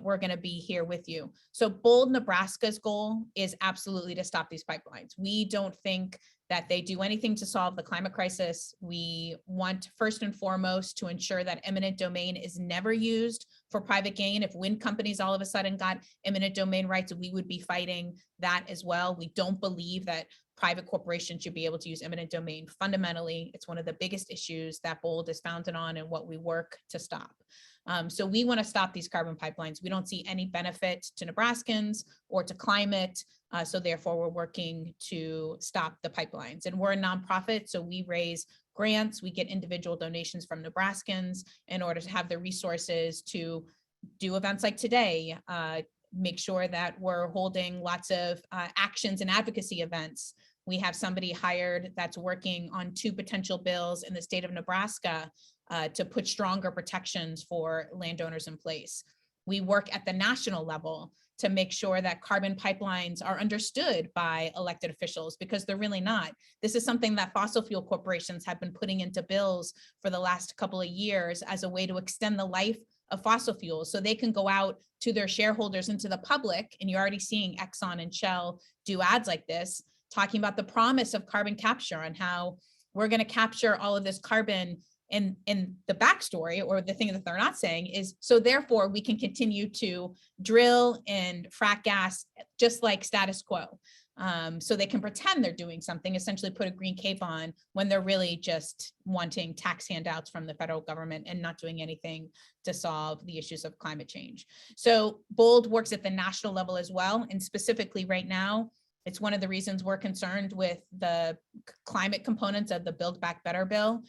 we're going to be here with you. So Bold, Nebraska's goal is absolutely to stop these pipelines. We don't think that they do anything to solve the climate crisis. We want first and foremost to ensure that eminent domain is never used for private gain. If wind companies all of a sudden got eminent domain rights, we would be fighting that as well. We don't believe that private corporations should be able to use eminent domain. Fundamentally, it's one of the biggest issues that BOLD is founded on and what we work to stop. So we want to stop these carbon pipelines. We don't see any benefit to Nebraskans or to climate. So therefore, we're working to stop the pipelines. And we're a nonprofit, so we raise grants. We get individual donations from Nebraskans in order to have the resources to do events like today, make sure that we're holding lots of actions and advocacy events. We have somebody hired that's working on 2 potential bills in the state of Nebraska to put stronger protections for landowners in place. We work at the national level to make sure that carbon pipelines are understood by elected officials, because they're really not. This is something that fossil fuel corporations have been putting into bills for the last couple of years as a way to extend the life of fossil fuels, so they can go out to their shareholders and to the public. And you're already seeing Exxon and Shell do ads like this, talking about the promise of carbon capture and how we're going to capture all of this carbon. And the backstory, or the thing that they're not saying, is so therefore we can continue to drill and frack gas just like status quo. So they can pretend they're doing something, essentially put a green cape on, when they're really just wanting tax handouts from the federal government and not doing anything to solve the issues of climate change. So BOLD works at the national level as well. And specifically right now, it's one of the reasons we're concerned with the climate components of the Build Back Better bill,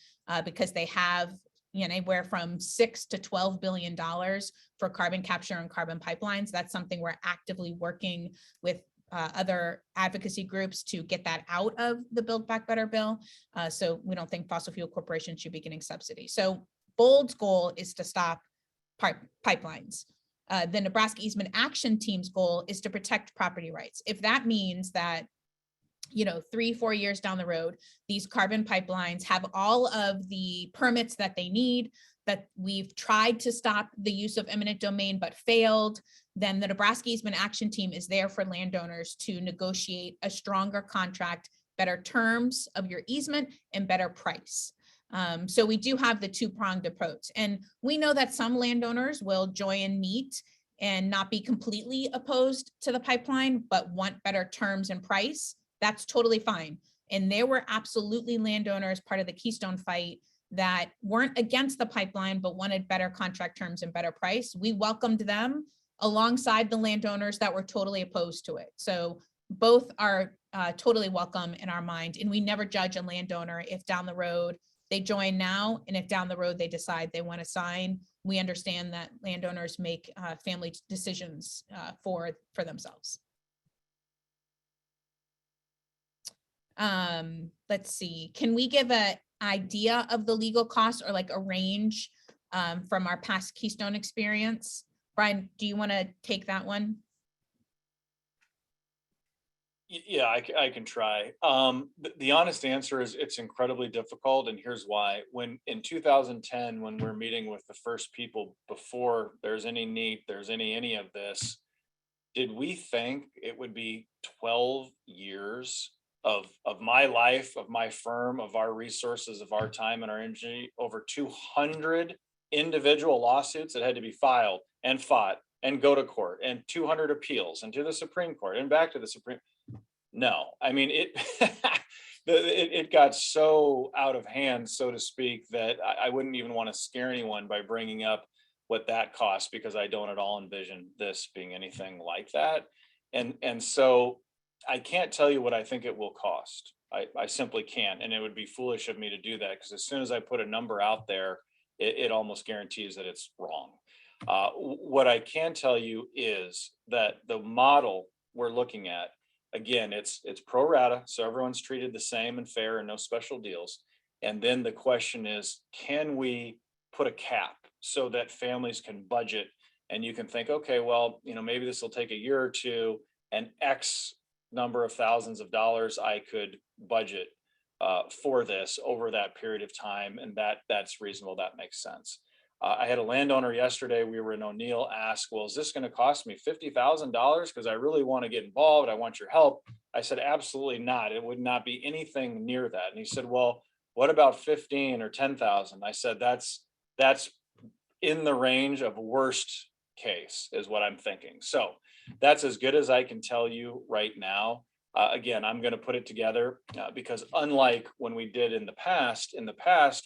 because they have anywhere from $6 to $12 billion for carbon capture and carbon pipelines. That's something we're actively working with other advocacy groups to get that out of the Build Back Better bill. So we don't think fossil fuel corporations should be getting subsidies. So BOLD's goal is to stop pipelines. The Nebraska Easement Action Team's goal is to protect property rights. If that means that 3-4 years down the road, these carbon pipelines have all of the permits that they need, that we've tried to stop the use of eminent domain but failed, then the Nebraska Easement Action Team is there for landowners to negotiate a stronger contract, better terms of your easement, and better price. So we do have the 2-pronged approach. And we know that some landowners will join meet and not be completely opposed to the pipeline, but want better terms and price. That's totally fine. And there were absolutely landowners part of the Keystone fight that weren't against the pipeline, but wanted better contract terms and better price. We welcomed them alongside the landowners that were totally opposed to it. So both are totally welcome in our mind. And we never judge a landowner if down the road they join now, and if down the road they decide they want to sign. We understand that landowners make family decisions for themselves. Let's see, can we give an idea of the legal cost, or like a range from our past Keystone experience? Brian, do you want to take that one? Yeah, I can try. The honest answer is it's incredibly difficult, and here's why. When in 2010, when we're meeting with the first people before there's any need, there's any of this, did we think it would be 12 years of my life, of my firm, of our resources, of our time and our energy, over 200 individual lawsuits that had to be filed and fought and go to court, and 200 appeals and to the Supreme Court and back to the Supreme? No, I mean, it got so out of hand, so to speak, that I wouldn't even want to scare anyone by bringing up what that costs, because I don't at all envision this being anything like that. And so I can't tell you what I think it will cost. I simply can't. And it would be foolish of me to do that, because as soon as I put a number out there, it almost guarantees that it's wrong. What I can tell you is that the model we're looking at, again, it's pro rata, so everyone's treated the same and fair and no special deals. And then the question is, can we put a cap so that families can budget, and you can think, okay, well, maybe this will take a year or two, and X number of thousands of dollars I could budget for this over that period of time, and that's reasonable, that makes sense. I had a landowner yesterday, we were in O'Neill, ask, well, is this going to cost me $50,000? Because I really want to get involved. I want your help. I said, absolutely not. It would not be anything near that. And he said, well, what about 15 or 10,000? I said, that's in the range of worst case is what I'm thinking. So that's as good as I can tell you right now. Again, I'm going to put it together because unlike when we did in the past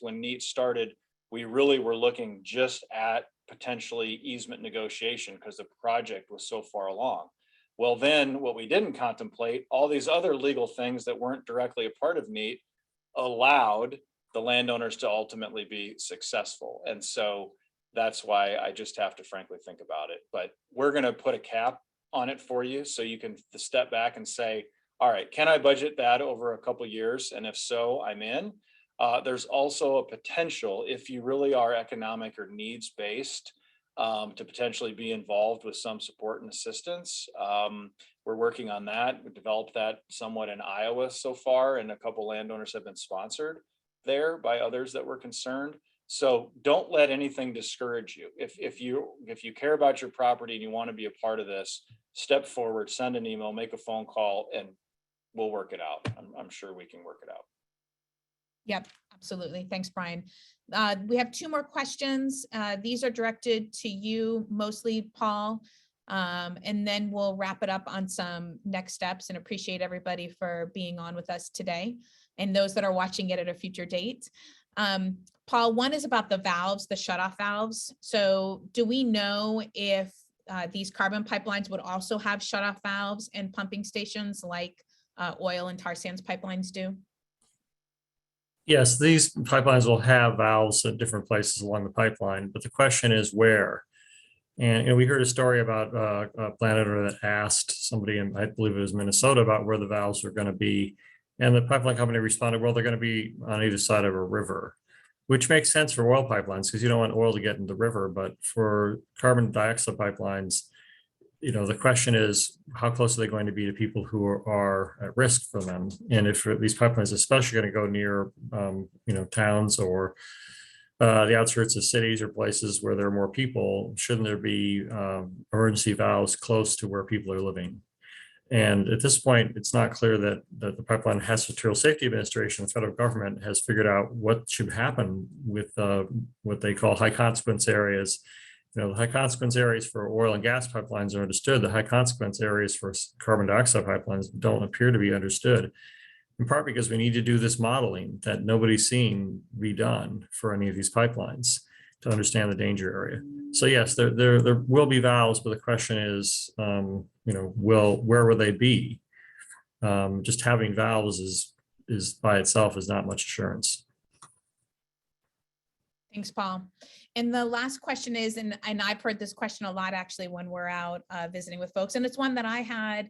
when NEAT started, we really were looking just at potentially easement negotiation because the project was so far along. Well, then what we didn't contemplate, all these other legal things that weren't directly a part of NEAT allowed the landowners to ultimately be successful. And so that's why I just have to frankly think about it. But we're going to put a cap on it for you so you can step back and say, all right, can I budget that over a couple of years? And if so, I'm in. There's also a potential, if you really are economic or needs based, to potentially be involved with some support and assistance. We're working on that. We developed that somewhat in Iowa so far, and a couple landowners have been sponsored there by others that were concerned. So don't let anything discourage you. If you care about your property and you want to be a part of this, step forward, send an email, make a phone call, and we'll work it out. I'm sure we can work it out. Yep, absolutely. Thanks, Brian. We have two more questions. These are directed to you, mostly Paul, and then we'll wrap it up on some next steps, and appreciate everybody for being on with us today and those that are watching it at a future date. Paul, one is about the valves, the shutoff valves. So do we know if these carbon pipelines would also have shutoff valves and pumping stations like oil and tar sands pipelines do? Yes, these pipelines will have valves at different places along the pipeline, but the question is where. And we heard a story about a landowner that asked somebody in, I believe it was Minnesota, about where the valves are going to be. And the pipeline company responded, well, they're going to be on either side of a river, which makes sense for oil pipelines because you don't want oil to get in the river. But for carbon dioxide pipelines, the question is, how close are they going to be to people who are at risk for them? And if these pipelines, especially going to go near, towns or the outskirts of cities or places where there are more people, shouldn't there be emergency valves close to where people are living? And at this point, it's not clear that the Pipeline Hazardous Material Safety Administration, the federal government, has figured out what should happen with what they call high consequence areas. The high consequence areas for oil and gas pipelines are understood. The high consequence areas for carbon dioxide pipelines don't appear to be understood, in part because we need to do this modeling that nobody's seen be done for any of these pipelines to understand the danger area. So yes, there will be valves, but the question is, where will they be? Just having valves is by itself is not much assurance. Thanks, Paul. And the last question is, and I've heard this question a lot actually when we're out visiting with folks, and it's one that I had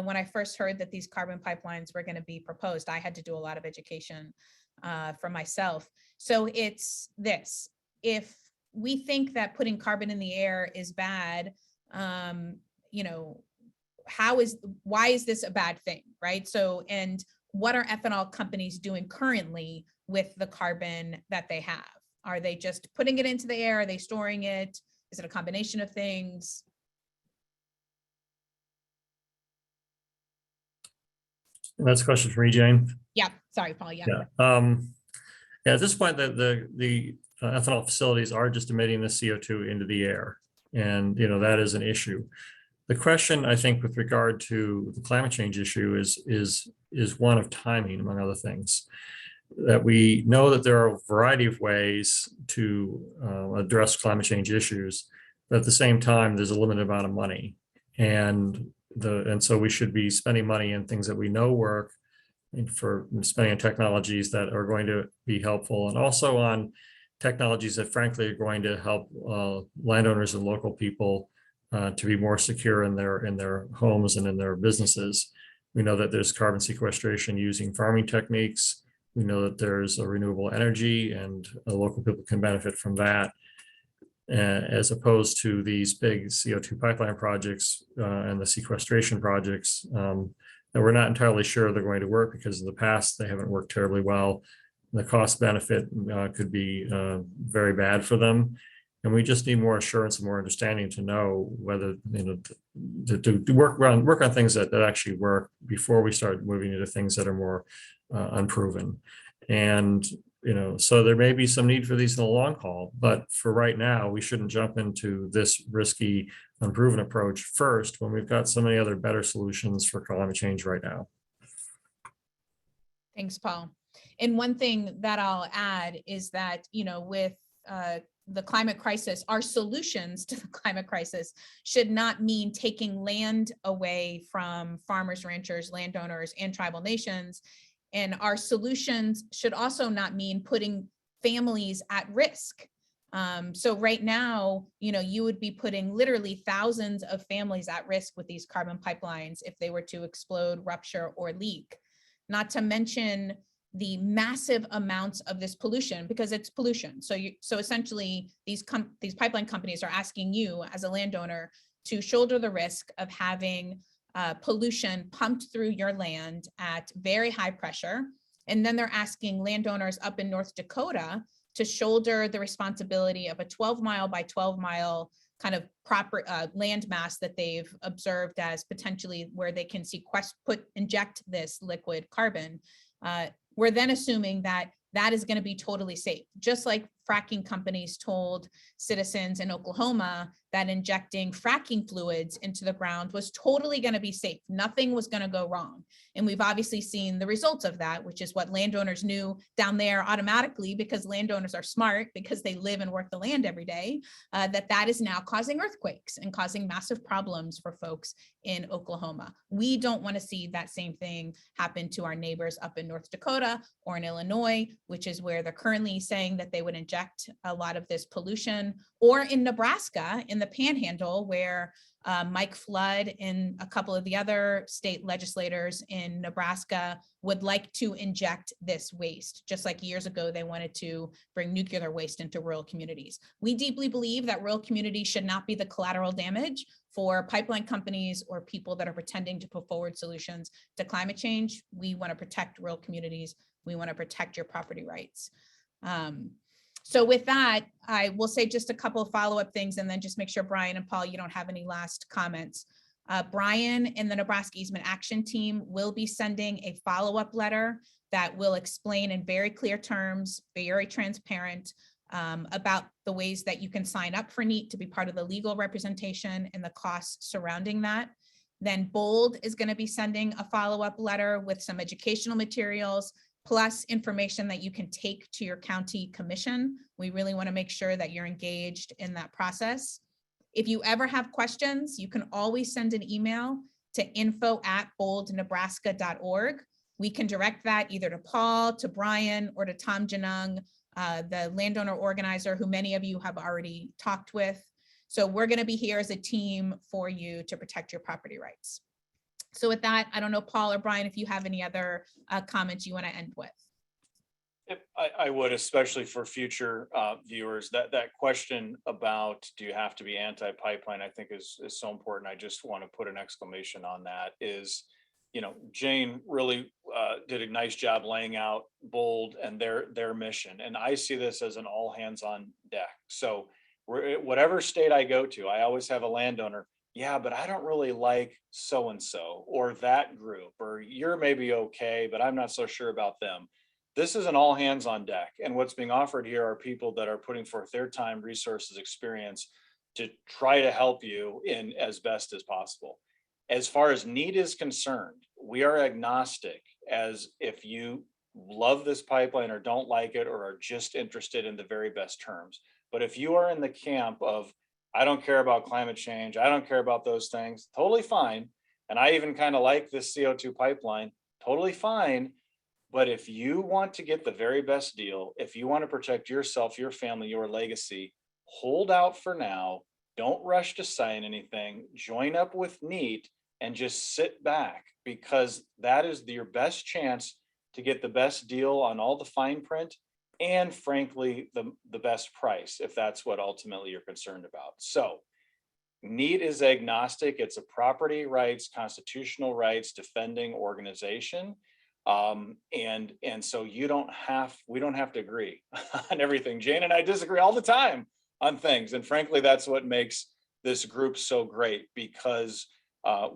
when I first heard that these carbon pipelines were going to be proposed. I had to do a lot of education for myself. So it's this: if we think that putting carbon in the air is bad, why is this a bad thing, right? So, and what are ethanol companies doing currently with the carbon that they have? Are they just putting it into the air? Are they storing it? Is it a combination of things? That's a question for me, Jane. Yeah, sorry, Paul. Yeah. At this point, the ethanol facilities are just emitting the CO2 into the air, and that is an issue. The question, I think, with regard to the climate change issue is one of timing, among other things. That we know that there are a variety of ways to address climate change issues, but at the same time, there's a limited amount of money, and so we should be spending money in things that we know work, and for spending on technologies that are going to be helpful, and also on technologies that, frankly, are going to help landowners and local people to be more secure in their homes and in their businesses. We know that there's carbon sequestration using farming techniques. We know that there's a renewable energy, and local people can benefit from that, as opposed to these big CO2 pipeline projects and the sequestration projects that we're not entirely sure they're going to work, because in the past they haven't worked terribly well. the cost benefit could be very bad for them. And we just need more assurance and more understanding to know whether, to work on things that actually work before we start moving into things that are more unproven. And, so there may be some need for these in the long haul, but for right now, we shouldn't jump into this risky, unproven approach first when we've got so many other better solutions for climate change right now. Thanks, Paul. And one thing that I'll add is that, with the climate crisis, our solutions to the climate crisis should not mean taking land away from farmers, ranchers, landowners, and tribal nations. And our solutions should also not mean putting families at risk. So right now, you would be putting literally thousands of families at risk with these carbon pipelines if they were to explode, rupture, or leak. Not to mention the massive amounts of this pollution, because it's pollution. So essentially these pipeline companies are asking you as a landowner to shoulder the risk of having pollution pumped through your land at very high pressure. And then they're asking landowners up in North Dakota to shoulder the responsibility of a 12-mile by 12-mile kind of proper land mass that they've observed as potentially where they can inject this liquid carbon. We're then assuming that that is going to be totally safe, just like fracking companies told citizens in Oklahoma that injecting fracking fluids into the ground was totally going to be safe. Nothing was going to go wrong. And we've obviously seen the results of that, which is what landowners knew down there automatically, because landowners are smart, because they live and work the land every day, that is now causing earthquakes and causing massive problems for folks in Oklahoma. We don't want to see that same thing happen to our neighbors up in North Dakota or in Illinois, which is where they're currently saying that they would inject a lot of this pollution, or in Nebraska, in the Panhandle, where Mike Flood and a couple of the other state legislators in Nebraska would like to inject this waste, just like years ago they wanted to bring nuclear waste into rural communities. We deeply believe that rural communities should not be the collateral damage for pipeline companies or people that are pretending to put forward solutions to climate change. We want to protect rural communities. We want to protect your property rights. So with that, I will say just a couple of follow-up things, and then just make sure, Brian and Paul, you don't have any last comments. Brian and the Nebraska Easement Action Team will be sending a follow-up letter that will explain in very clear terms, very transparent, about the ways that you can sign up for NEAT to be part of the legal representation and the costs surrounding that. Then BOLD is going to be sending a follow-up letter with some educational materials, plus information that you can take to your county commission. We really want to make sure that you're engaged in that process. If you ever have questions, you can always send an email to info@boldnebraska.org. We can direct that either to Paul, to Brian, or to Tom Janung, the landowner organizer who many of you have already talked with. So we're going to be here as a team for you to protect your property rights. So with that, I don't know, Paul or Brian, if you have any other comments you want to end with. I would, especially for future viewers, that question about do you have to be anti-pipeline, I think is so important. I just want to put an exclamation on that. Is, Jane really did a nice job laying out BOLD and their mission, and I see this as an all hands on deck. So whatever state I go to, I always have a landowner. Yeah, but I don't really like so-and-so or that group, or you're maybe okay, but I'm not so sure about them. This is an all hands on deck. And what's being offered here are people that are putting forth their time, resources, experience to try to help you in as best as possible. As far as NEAT is concerned, we are agnostic as if you love this pipeline or don't like it, or are just interested in the very best terms. But if you are in the camp of, I don't care about climate change, I don't care about those things, totally fine. And I even kind of like this CO2 pipeline, totally fine. But if you want to get the very best deal, if you want to protect yourself, your family, your legacy, hold out for now. Don't rush to sign anything. Join up with NEAT and just sit back, because that is your best chance to get the best deal on all the fine print, and frankly, the best price, if that's what ultimately you're concerned about. So NEAT is agnostic. It's a property rights, constitutional rights defending organization. And so we don't have to agree on everything. Jane and I disagree all the time on things. And frankly, that's what makes this group so great, because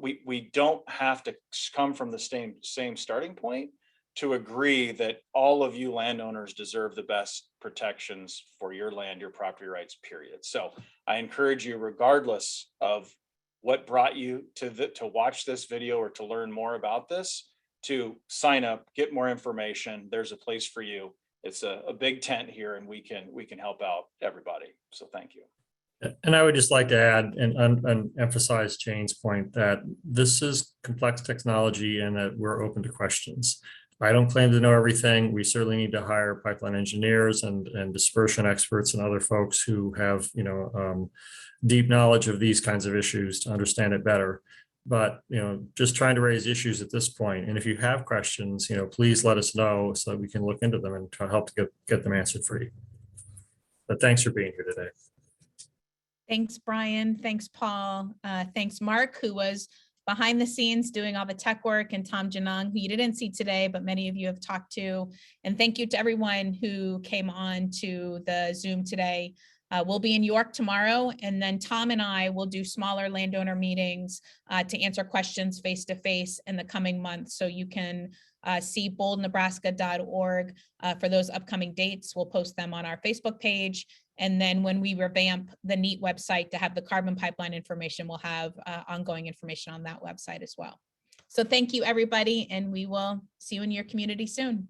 we don't have to come from the same starting point to agree that all of you landowners deserve the best protections for your land, your property rights, period. So I encourage you, regardless of what brought you to watch this video or to learn more about this, to sign up, get more information. There's a place for you. It's a big tent here, and we can help out everybody. So thank you. And I would just like to add and emphasize Jane's point that this is complex technology and that we're open to questions. I don't claim to know everything. We certainly need to hire pipeline engineers and dispersion experts and other folks who have, deep knowledge of these kinds of issues to understand it better. But, just trying to raise issues at this point. And if you have questions, please let us know so that we can look into them and try to help to get them answered for you. But thanks for being here today. Thanks, Brian. Thanks, Paul. Thanks, Mark, who was behind the scenes doing all the tech work, and Tom Janung, who you didn't see today, but many of you have talked to. And thank you to everyone who came on to the Zoom today. We'll be in York tomorrow, and then Tom and I will do smaller landowner meetings to answer questions face-to-face in the coming months. So you can see boldnebraska.org for those upcoming dates. We'll post them on our Facebook page. And then when we revamp the NEAT website to have the carbon pipeline information, we'll have ongoing information on that website as well. So thank you, everybody, and we will see you in your community soon.